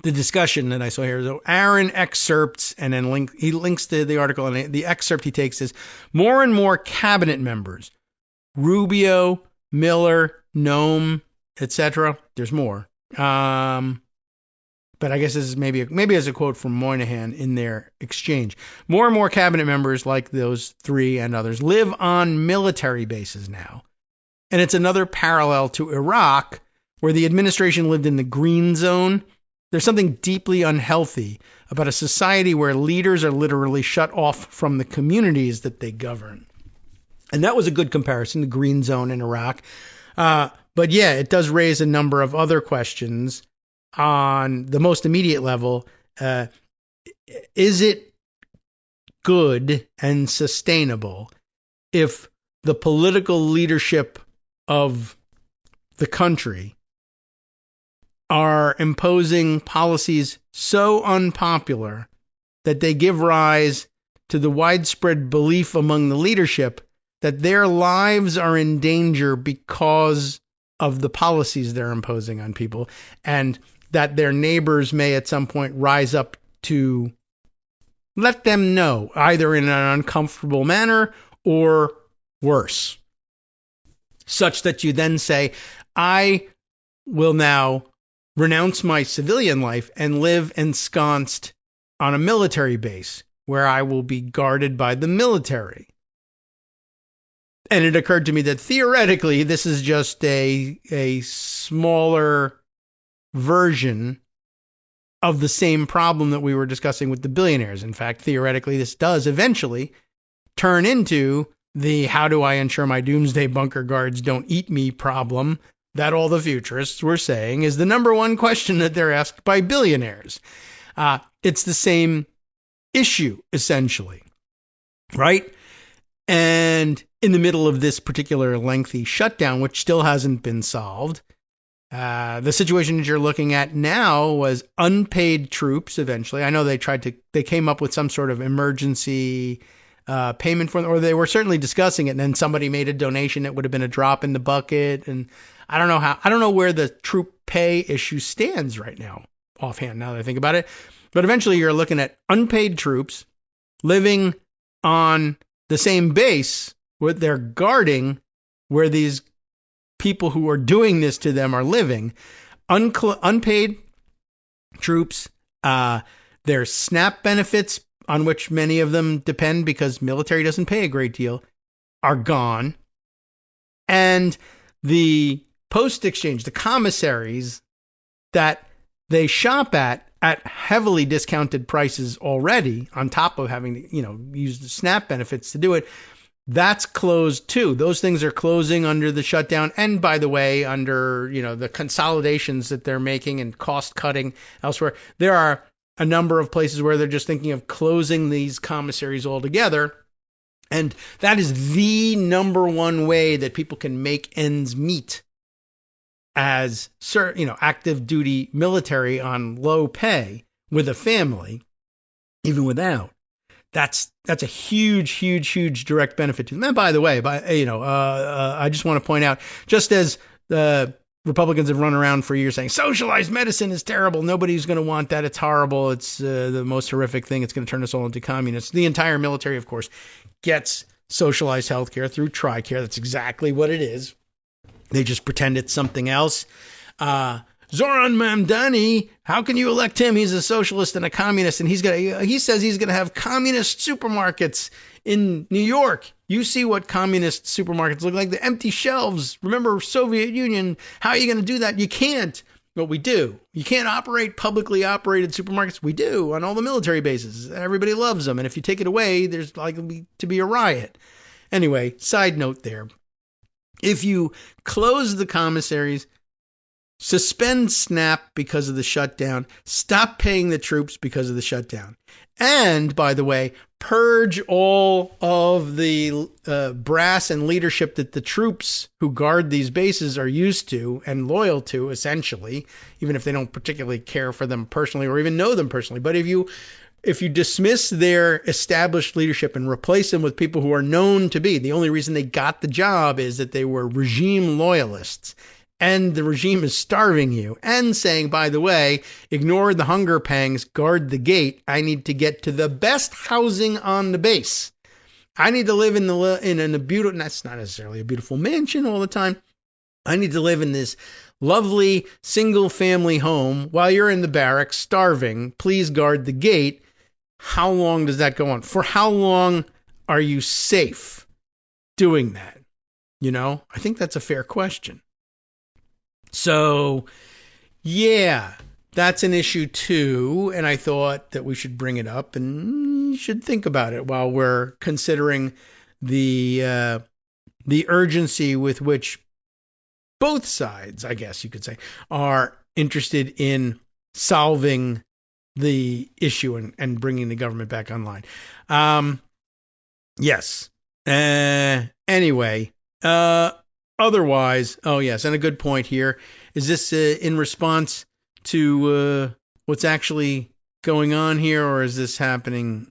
discussion that I saw here. So Aaron excerpts and then he links to the article, and the excerpt he takes is more and more cabinet members, Rubio, Miller, Noem, etc. There's more. But I guess this is maybe as a quote from Moynihan in their exchange. More and more cabinet members like those three and others live on military bases now. And it's another parallel to Iraq, where the administration lived in the green zone. There's something deeply unhealthy about a society where leaders are literally shut off from the communities that they govern. And that was a good comparison, the green zone in Iraq. But yeah, it does raise a number of other questions on the most immediate level. Is it good and sustainable if the political leadership of the country are imposing policies so unpopular that they give rise to the widespread belief among the leadership that their lives are in danger because of the policies they're imposing on people, and that their neighbors may at some point rise up to let them know, either in an uncomfortable manner or worse, such that you then say, I will now renounce my civilian life and live ensconced on a military base where I will be guarded by the military. And it occurred to me that theoretically, this is just a smaller version of the same problem that we were discussing with the billionaires. In fact, theoretically, this does eventually turn into the how do I ensure my doomsday bunker guards don't eat me problem that all the futurists were saying is the number one question that they're asked by billionaires. It's the same issue, essentially, right? And in the middle of this particular lengthy shutdown, which still hasn't been solved, the situation that you're looking at now was unpaid troops eventually. I know they came up with some sort of emergency payment for them, or they were certainly discussing it, and then somebody made a donation that would have been a drop in the bucket. And I don't know where the troop pay issue stands right now, offhand, now that I think about it. But eventually you're looking at unpaid troops living on the same base where they're guarding where these people who are doing this to them are living. Unpaid troops, their SNAP benefits, on which many of them depend because military doesn't pay a great deal, are gone. And the post exchange, the commissaries that they shop at heavily discounted prices already, on top of having to, use the SNAP benefits to do it, that's closed too. Those things are closing under the shutdown. And by the way, under, the consolidations that they're making and cost cutting elsewhere, there are a number of places where they're just thinking of closing these commissaries altogether. And that is the number one way that people can make ends meet as, active duty military on low pay with a family, even without. That's a huge, huge, huge direct benefit to them. And by the way, I just want to point out, just as the Republicans have run around for years saying socialized medicine is terrible. Nobody's going to want that. It's horrible. It's the most horrific thing. It's going to turn us all into communists. The entire military, of course, gets socialized healthcare through TRICARE. That's exactly what it is. They just pretend it's something else. Zoran Mamdani, how can you elect him? He's a socialist and a communist, and he says he's going to have communist supermarkets in New York. You see what communist supermarkets look like, the empty shelves. Remember Soviet Union? How are you going to do that? You can't. But we do. You can't operate publicly operated supermarkets. We do on all the military bases. Everybody loves them. And if you take it away, there's likely to be a riot. Anyway, side note there. If you close the commissaries, suspend SNAP because of the shutdown, stop paying the troops because of the shutdown, and, by the way, purge all of the brass and leadership that the troops who guard these bases are used to and loyal to, essentially, even if they don't particularly care for them personally or even know them personally. But if you dismiss their established leadership and replace them with people who are known to be, the only reason they got the job is that they were regime loyalists, and the regime is starving you and saying, by the way, ignore the hunger pangs, guard the gate. I need to get to the best housing on the base. I need to live in a beautiful, that's not necessarily a beautiful mansion all the time. I need to live in this lovely single family home while you're in the barracks starving. Please guard the gate. How long does that go on? For how long are you safe doing that? I think that's a fair question. So, yeah, that's an issue too, and I thought that we should bring it up and you should think about it while we're considering the urgency with which both sides, I guess you could say, are interested in solving the issue and bringing the government back online. Yes. Anyway. Otherwise, oh yes, and a good point here. Is this in response to what's actually going on here, or is this happening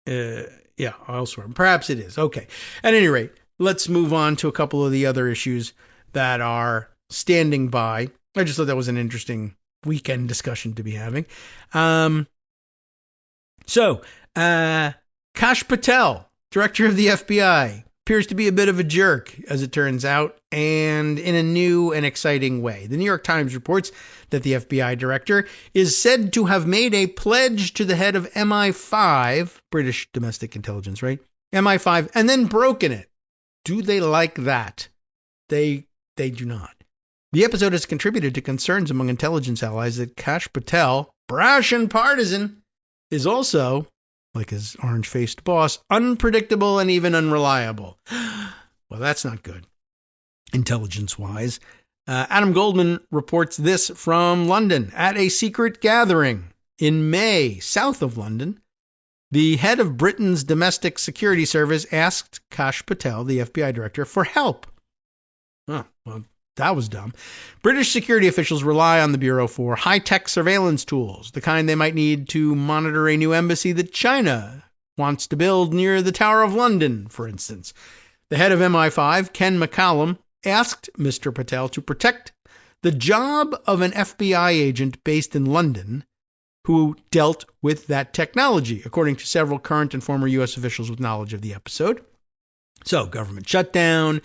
elsewhere? Perhaps it is. Okay. At any rate, let's move on to a couple of the other issues that are standing by. I just thought that was an interesting weekend discussion to be having. Kash Patel, director of the FBI, appears to be a bit of a jerk, as it turns out, and in a new and exciting way. The New York Times reports that the FBI director is said to have made a pledge to the head of MI5, British domestic intelligence, right? MI5, and then broken it. Do they like that? They do not. The episode has contributed to concerns among intelligence allies that Kash Patel, brash and partisan, is also, like his orange-faced boss, unpredictable and even unreliable. Well, that's not good, intelligence-wise. Adam Goldman reports this from London. At a secret gathering in May, south of London, the head of Britain's domestic security service asked Kash Patel, the FBI director, for help. Oh, well, that was dumb. British security officials rely on the Bureau for high-tech surveillance tools, the kind they might need to monitor a new embassy that China wants to build near the Tower of London, for instance. The head of MI5, Ken McCallum, asked Mr. Patel to protect the job of an FBI agent based in London who dealt with that technology, according to several current and former U.S. officials with knowledge of the episode. So, government shutdown,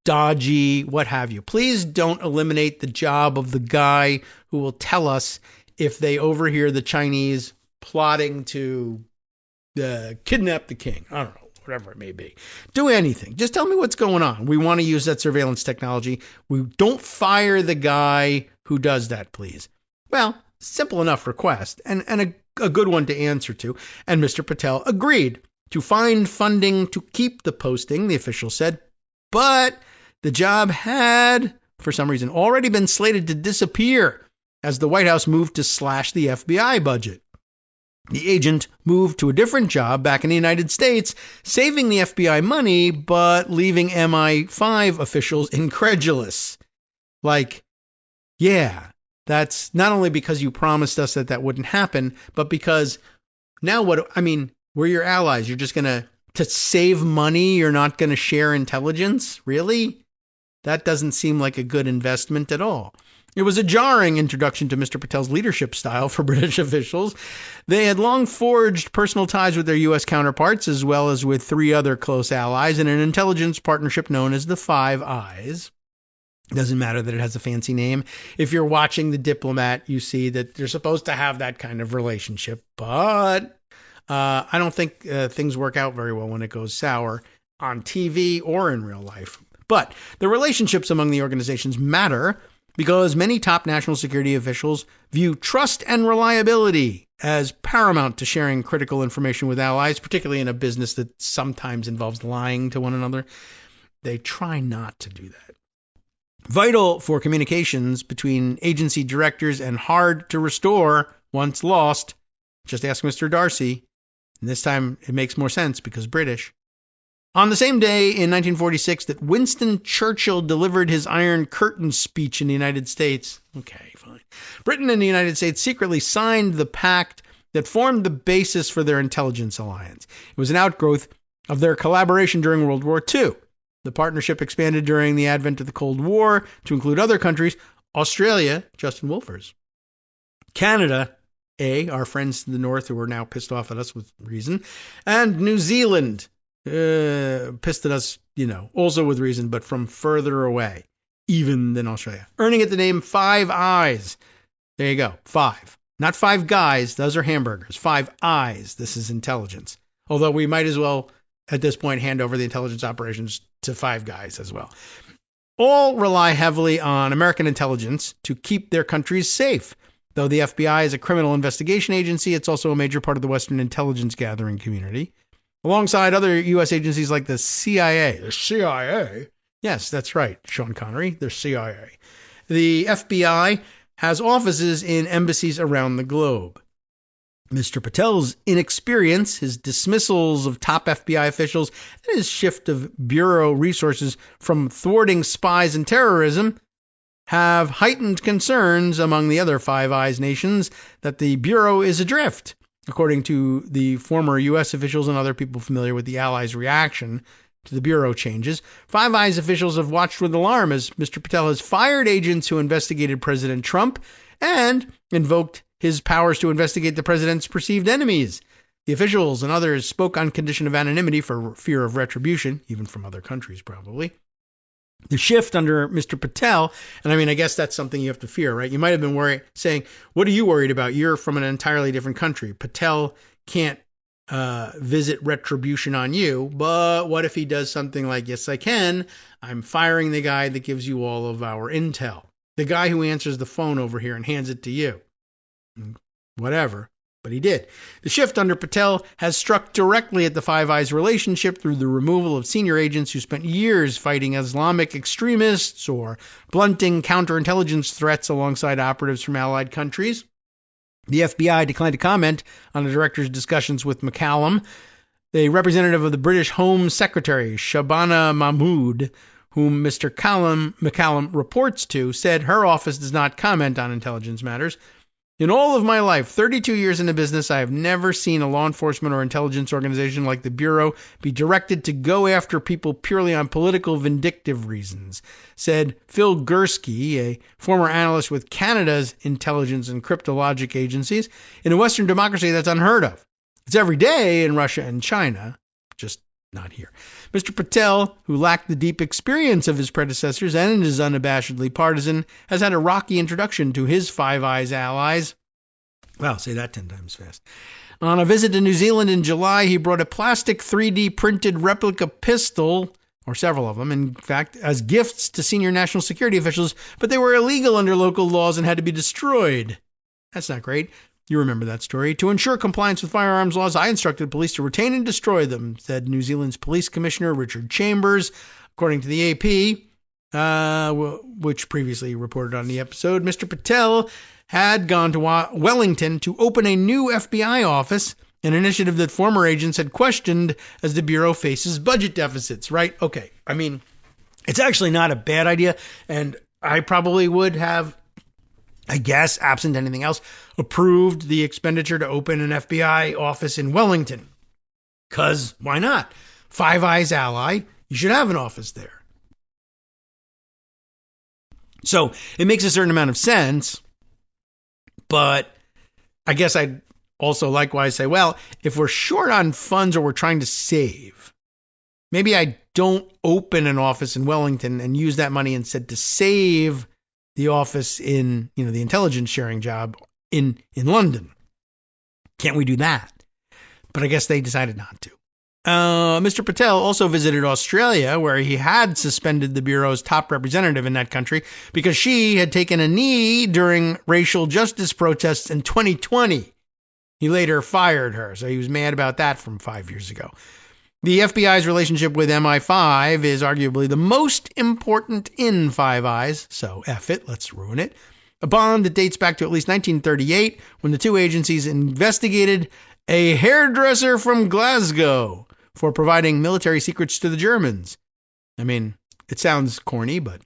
dodgy, what have you. Please don't eliminate the job of the guy who will tell us if they overhear the Chinese plotting to kidnap the king. I don't know, whatever it may be. Do anything. Just tell me what's going on. We want to use that surveillance technology. We don't fire the guy who does that, please. Well, simple enough request and a good one to answer to. And Mr. Patel agreed to find funding to keep the posting, the official said, but the job had, for some reason, already been slated to disappear as the White House moved to slash the FBI budget. The agent moved to a different job back in the United States, saving the FBI money, but leaving MI5 officials incredulous. Like, yeah, that's not only because you promised us that wouldn't happen, but because now we're your allies. You're just going to save money. You're not going to share intelligence. Really? That doesn't seem like a good investment at all. It was a jarring introduction to Mr. Patel's leadership style for British officials. They had long forged personal ties with their U.S. counterparts, as well as with 3 other close allies in an intelligence partnership known as the Five Eyes. It doesn't matter that it has a fancy name. If you're watching The Diplomat, you see that they're supposed to have that kind of relationship. But I don't think things work out very well when it goes sour on TV or in real life. But the relationships among the organizations matter because many top national security officials view trust and reliability as paramount to sharing critical information with allies, particularly in a business that sometimes involves lying to one another. They try not to do that. Vital for communications between agency directors and hard to restore once lost. Just ask Mr. Darcy. And this time it makes more sense because British. On the same day in 1946 that Winston Churchill delivered his Iron Curtain speech in the United States, okay, fine, Britain and the United States secretly signed the pact that formed the basis for their intelligence alliance. It was an outgrowth of their collaboration during World War II. The partnership expanded during the advent of the Cold War to include other countries, Australia, Justin Wolfers, Canada, our friends to the north who are now pissed off at us with reason, and New Zealand, pissed at us, also with reason, but from further away, even than Australia, earning it the name Five Eyes. There you go, 5. Not 5 guys, those are hamburgers. 5 eyes, this is intelligence. Although we might as well, at this point, hand over the intelligence operations to 5 guys as well. All rely heavily on American intelligence to keep their countries safe. Though the FBI is a criminal investigation agency, it's also a major part of the Western intelligence gathering community. Alongside other U.S. agencies like the CIA. The CIA? Yes, that's right, Sean Connery, the CIA. The FBI has offices in embassies around the globe. Mr. Patel's inexperience, his dismissals of top FBI officials, and his shift of bureau resources from thwarting spies and terrorism have heightened concerns among the other Five Eyes nations that the bureau is adrift. According to the former U.S. officials and other people familiar with the Allies' reaction to the bureau changes, Five Eyes officials have watched with alarm as Mr. Patel has fired agents who investigated President Trump and invoked his powers to investigate the president's perceived enemies. The officials and others spoke on condition of anonymity for fear of retribution, even from other countries probably. The shift under Mr. Patel, and I guess that's something you have to fear, right? You might have been saying, what are you worried about? You're from an entirely different country. Patel can't visit retribution on you, but what if he does something like, yes, I can. I'm firing the guy that gives you all of our intel. The guy who answers the phone over here and hands it to you. Whatever. But he did. The shift under Patel has struck directly at the Five Eyes relationship through the removal of senior agents who spent years fighting Islamic extremists or blunting counterintelligence threats alongside operatives from allied countries. The FBI declined to comment on the director's discussions with McCallum. The representative of the British Home Secretary, Shabana Mahmood, whom Mr. McCallum reports to, said her office does not comment on intelligence matters. In all of my life, 32 years in the business, I have never seen a law enforcement or intelligence organization like the Bureau be directed to go after people purely on political vindictive reasons, said Phil Gursky, a former analyst with Canada's intelligence and cryptologic agencies. In a Western democracy, that's unheard of. It's every day in Russia and China, just not here. Mr. Patel, who lacked the deep experience of his predecessors and is unabashedly partisan, has had a rocky introduction to his Five Eyes allies. Well, say that 10 times fast. On a visit to New Zealand in July, he brought a plastic 3D printed replica pistol, or several of them, in fact, as gifts to senior national security officials, but they were illegal under local laws and had to be destroyed. That's not great. You remember that story. To ensure compliance with firearms laws, I instructed police to retain and destroy them, said New Zealand's police commissioner Richard Chambers. According to the AP, which previously reported on the episode, Mr. Patel had gone to Wellington to open a new FBI office, an initiative that former agents had questioned as the Bureau faces budget deficits, right? Okay, it's actually not a bad idea, and I probably would have, I guess, absent anything else, approved the expenditure to open an FBI office in Wellington. Because why not? Five Eyes ally, you should have an office there. So it makes a certain amount of sense, but I guess I'd also likewise say, well, if we're short on funds or we're trying to save, maybe I don't open an office in Wellington and use that money instead to save the office in, the intelligence sharing job in London. Can't we do that? But I guess they decided not to. Mr. Patel also visited Australia, where he had suspended the Bureau's top representative in that country because she had taken a knee during racial justice protests in 2020. He later fired her, so he was mad about that from 5 years ago. The FBI's relationship with MI5 is arguably the most important in Five Eyes, so F it, let's ruin it. A bond that dates back to at least 1938, when the two agencies investigated a hairdresser from Glasgow for providing military secrets to the Germans. I mean, it sounds corny, but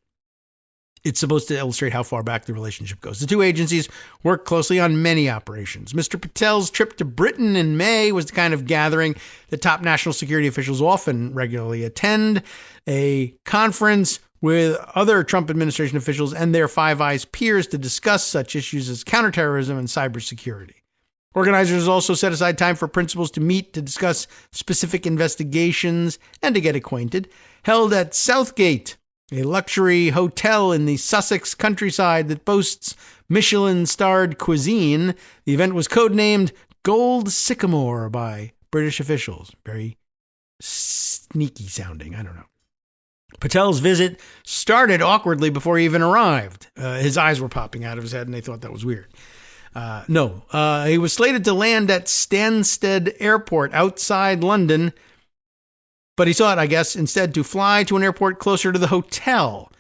it's supposed to illustrate how far back the relationship goes. The two agencies work closely on many operations. Mr. Patel's trip to Britain in May was the kind of gathering that top national security officials often regularly attend, a conference with other Trump administration officials and their Five Eyes peers to discuss such issues as counterterrorism and cybersecurity. Organizers also set aside time for principals to meet to discuss specific investigations and to get acquainted. Held at Southgate, a luxury hotel in the Sussex countryside that boasts Michelin-starred cuisine, the event was codenamed Gold Sycamore by British officials. Very sneaky sounding, I don't know. Patel's visit started awkwardly before he even arrived. His eyes were popping out of his head and they thought that was weird. He was slated to land at Stansted Airport outside London, but he sought, I guess, instead to fly to an airport closer to the hotel.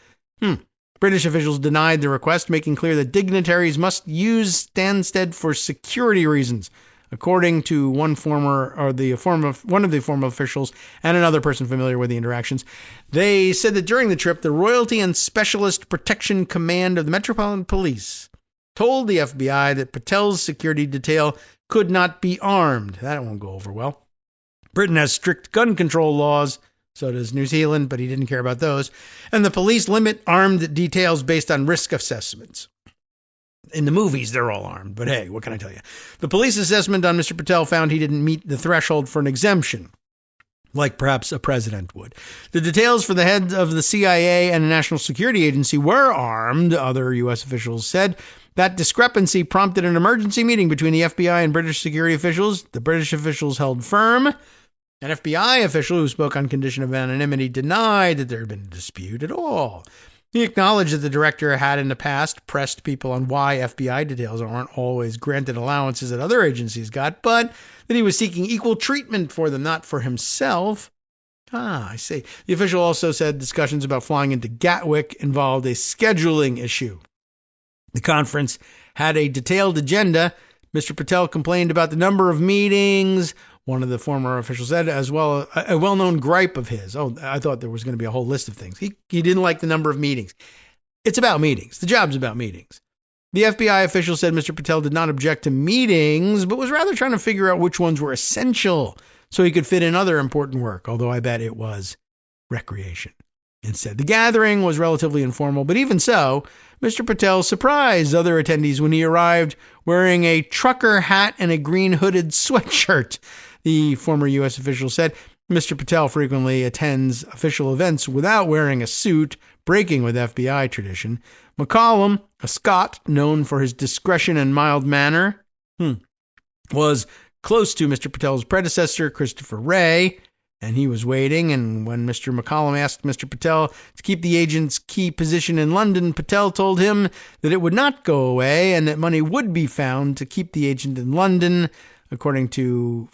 British officials denied the request, making clear that dignitaries must use Stansted for security reasons, according to one of the former officials and another person familiar with the interactions. They said that during the trip, the Royalty and Specialist Protection Command of the Metropolitan Police told the FBI that Patel's security detail could not be armed. That won't go over well. Britain has strict gun control laws, so does New Zealand, but he didn't care about those. And the police limit armed details based on risk assessments. In the movies, they're all armed, but hey, what can I tell you? The police assessment on Mr. Patel found he didn't meet the threshold for an exemption, like perhaps a president would. The details for the heads of the CIA and the National Security Agency were armed, other U.S. officials said. That discrepancy prompted an emergency meeting between the FBI and British security officials. The British officials held firm. An FBI official who spoke on condition of anonymity denied that there had been a dispute at all. He acknowledged that the director had in the past pressed people on why FBI details aren't always granted allowances that other agencies got, but that he was seeking equal treatment for them, not for himself. I see. The official also said discussions about flying into Gatwick involved a scheduling issue. The conference had a detailed agenda. Mr. Patel complained about the number of meetings, one of the former officials said, as well a well-known gripe of his. Oh, I thought there was going to be a whole list of things. He didn't like the number of meetings. It's about meetings. The job's about meetings. The FBI official said Mr. Patel did not object to meetings, but was rather trying to figure out which ones were essential so he could fit in other important work, although I bet it was recreation. Instead, the gathering was relatively informal, but even so, Mr. Patel surprised other attendees when he arrived wearing a trucker hat and a green hooded sweatshirt. The former U.S. official said Mr. Patel frequently attends official events without wearing a suit, breaking with FBI tradition. McCollum, a Scot known for his discretion and mild manner, was close to Mr. Patel's predecessor, Christopher Wray, and he was waiting, and when Mr. McCollum asked Mr. Patel to keep the agent's key position in London, Patel told him that it would not go away and that money would be found to keep the agent in London, according to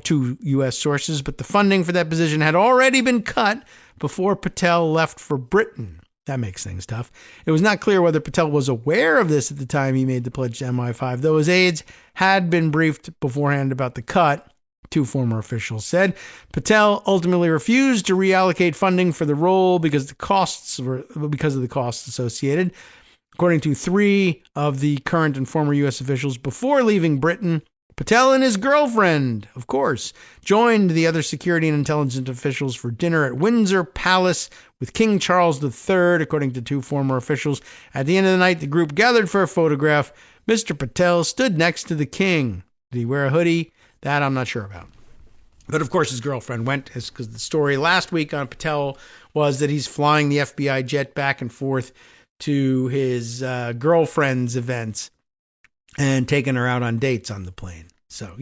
two U.S. sources, but the funding for that position had already been cut before Patel left for Britain. That makes things tough. It was not clear whether Patel was aware of this at the time he made the pledge to MI5, though his aides had been briefed beforehand about the cut. Two former officials said Patel ultimately refused to reallocate funding for the role because of the costs associated. According to three of the current and former U.S. officials, before leaving Britain, Patel and his girlfriend, of course, joined the other security and intelligence officials for dinner at Windsor Palace with King Charles III, according to two former officials. At the end of the night, the group gathered for a photograph. Mr. Patel stood next to the king. Did he wear a hoodie? That I'm not sure about. But of course his girlfriend went, because the story last week on Patel was that he's flying the FBI jet back and forth to his girlfriend's events and taking her out on dates on the plane. So,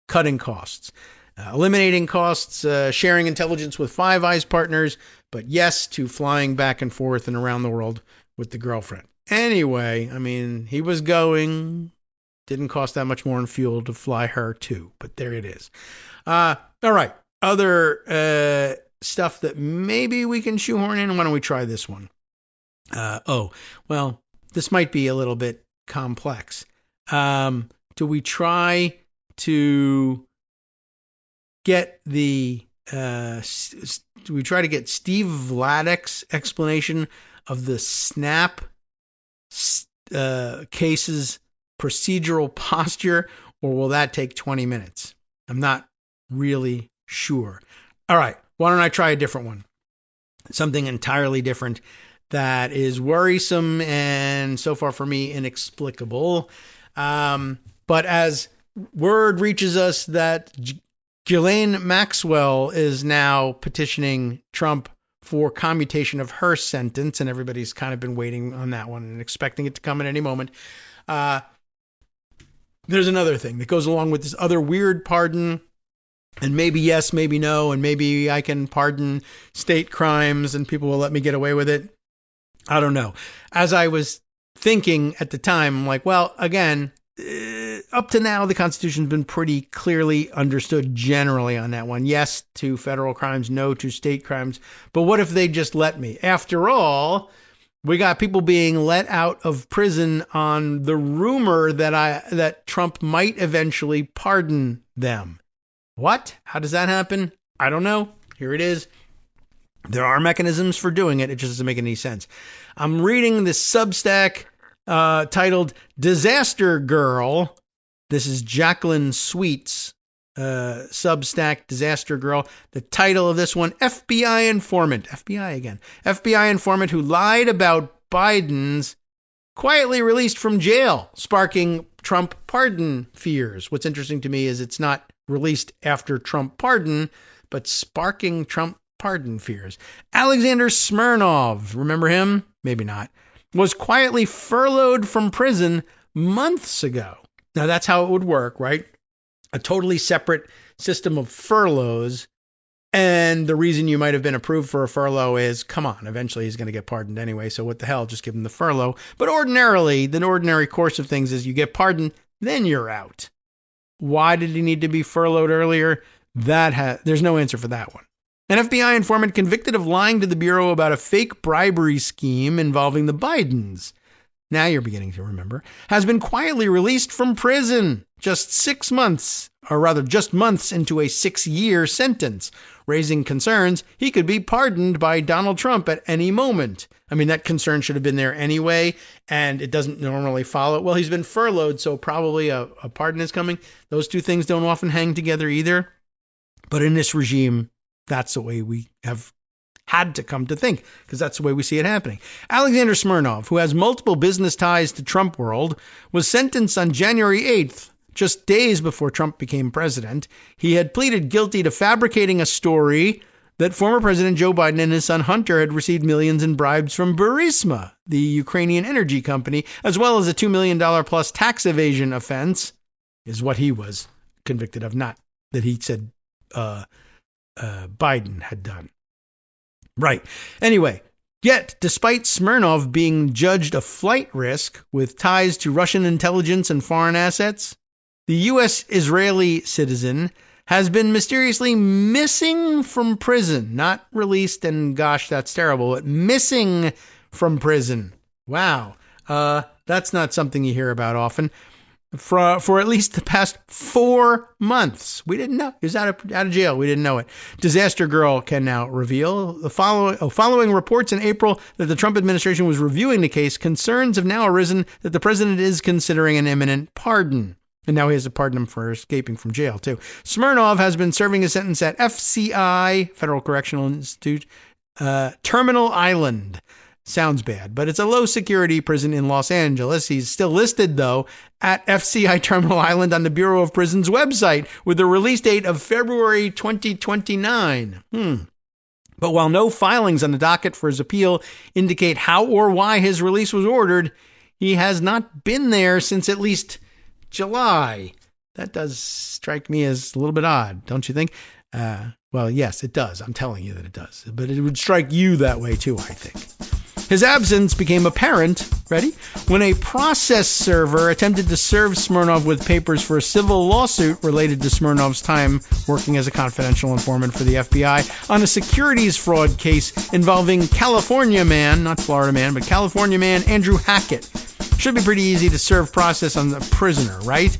cutting costs, eliminating costs, sharing intelligence with Five Eyes partners, but yes to flying back and forth and around the world with the girlfriend. Anyway, he was going, didn't cost that much more in fuel to fly her too, but there it is. All right. Other stuff that maybe we can shoehorn in. Why don't we try this one? This might be a little bit complex. Do we try to get Steve Vladek's explanation of the SNAP case's procedural posture, or will that take 20 minutes? I'm not really sure. All right, why don't I try a different one? Something entirely different that is worrisome and so far for me inexplicable. But as word reaches us that Ghislaine Maxwell is now petitioning Trump for commutation of her sentence, and everybody's kind of been waiting on that one and expecting it to come at any moment. There's another thing that goes along with this other weird pardon, and maybe yes, maybe no, and maybe I can pardon state crimes and people will let me get away with it. I don't know. As I was thinking at the time, I'm like, well, again, up to now, the Constitution's been pretty clearly understood generally on that one. Yes to federal crimes, no to state crimes. But what if they just let me? After all, we got people being let out of prison on the rumor that Trump might eventually pardon them. What? How does that happen? I don't know. Here it is. There are mechanisms for doing it. It just doesn't make any sense. I'm reading this Substack titled Disaster Girl. This is Jacqueline Sweet's Substack, Disaster Girl. The title of this one, FBI informant. FBI again. FBI informant who lied about Biden's quietly released from jail, sparking Trump pardon fears. What's interesting to me is it's not released after Trump pardon, but sparking Trump pardon fears. Alexander Smirnov, remember him? Maybe not. Was quietly furloughed from prison months ago. Now that's how it would work, right? A totally separate system of furloughs. And the reason you might have been approved for a furlough is, come on, eventually he's going to get pardoned anyway. So what the hell, just give him the furlough. But ordinarily, the ordinary course of things is you get pardoned, then you're out. Why did he need to be furloughed earlier? There's no answer for that one. An FBI informant convicted of lying to the Bureau about a fake bribery scheme involving the Bidens, now you're beginning to remember, has been quietly released from prison just months into a 6-year sentence, raising concerns he could be pardoned by Donald Trump at any moment. I mean, that concern should have been there anyway, and it doesn't normally follow. Well, he's been furloughed, so probably a pardon is coming. Those two things don't often hang together either. But in this regime, that's the way we have had to come to think, because that's the way we see it happening. Alexander Smirnov, who has multiple business ties to Trump world, was sentenced on January 8th, just days before Trump became president. He had pleaded guilty to fabricating a story that former President Joe Biden and his son Hunter had received millions in bribes from Burisma, the Ukrainian energy company, as well as a $2 million plus tax evasion offense, is what he was convicted of, not that he said Biden had done. Right. Anyway, yet, despite Smirnov being judged a flight risk with ties to Russian intelligence and foreign assets, the U.S. Israeli citizen has been mysteriously missing from prison. Not released, and gosh, that's terrible, but missing from prison. Wow. That's not something you hear about often. For at least the past 4 months. We didn't know. He was out of jail. We didn't know it. Disaster Girl can now reveal the following reports in April that the Trump administration was reviewing the case. Concerns have now arisen that the president is considering an imminent pardon. And now he has to pardon him for escaping from jail, too. Smirnov has been serving a sentence at FCI, Federal Correctional Institute, Terminal Island. Sounds bad, but it's a low-security prison in Los Angeles. He's still listed, though, at FCI Terminal Island on the Bureau of Prisons website with a release date of February 2029. But while no filings on the docket for his appeal indicate how or why his release was ordered, he has not been there since at least July. That does strike me as a little bit odd, don't you think? Well, yes, it does. I'm telling you that it does. But it would strike you that way, too, I think. His absence became apparent, ready, when a process server attempted to serve Smirnov with papers for a civil lawsuit related to Smirnov's time working as a confidential informant for the FBI on a securities fraud case involving California man, not Florida man, but California man Andrew Hackett. Should be pretty easy to serve process on the prisoner, right?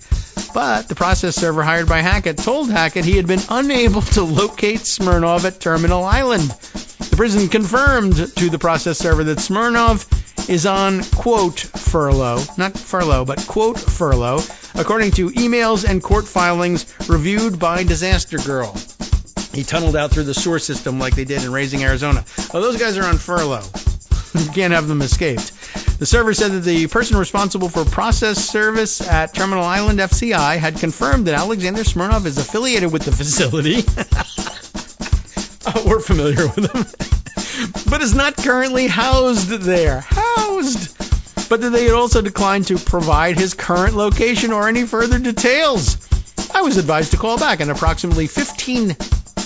But the process server hired by Hackett told Hackett he had been unable to locate Smirnov at Terminal Island. The prison confirmed to the process server that Smirnov is on, quote, furlough, not furlough, but quote, furlough, according to emails and court filings reviewed by Disaster Girl. He tunneled out through the sewer system like they did in Raising Arizona. Oh, those guys are on furlough. You can't have them escaped. The server said that the person responsible for process service at Terminal Island FCI had confirmed that Alexander Smirnov is affiliated with the facility. We're familiar with him. But is not currently housed there. Housed! But they had also declined to provide his current location or any further details. I was advised to call back in approximately 15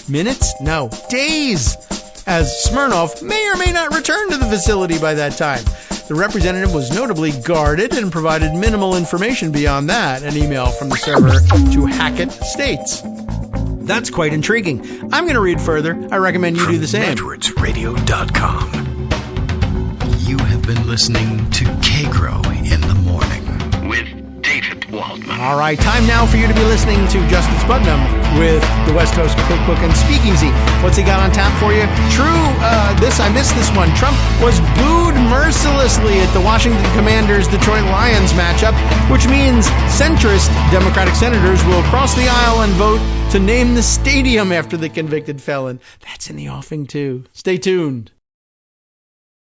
minutes? No, days, as Smirnov may or may not return to the facility by that time. The representative was notably guarded and provided minimal information beyond that, an email from the server to Hackett states. That's quite intriguing. I'm going to read further. I recommend you do the same. NetworksRadio.com. You have been listening to Kagro in the Morning with David Waldman. All right, time now for you to be listening to Justice Putnam with the West Coast Cookbook and Speakeasy. What's he got on tap for you? True, I missed this one. Trump was booed mercilessly at the Washington Commanders-Detroit Lions matchup, which means centrist Democratic senators will cross the aisle and vote to name the stadium after the convicted felon. That's in the offing, too. Stay tuned.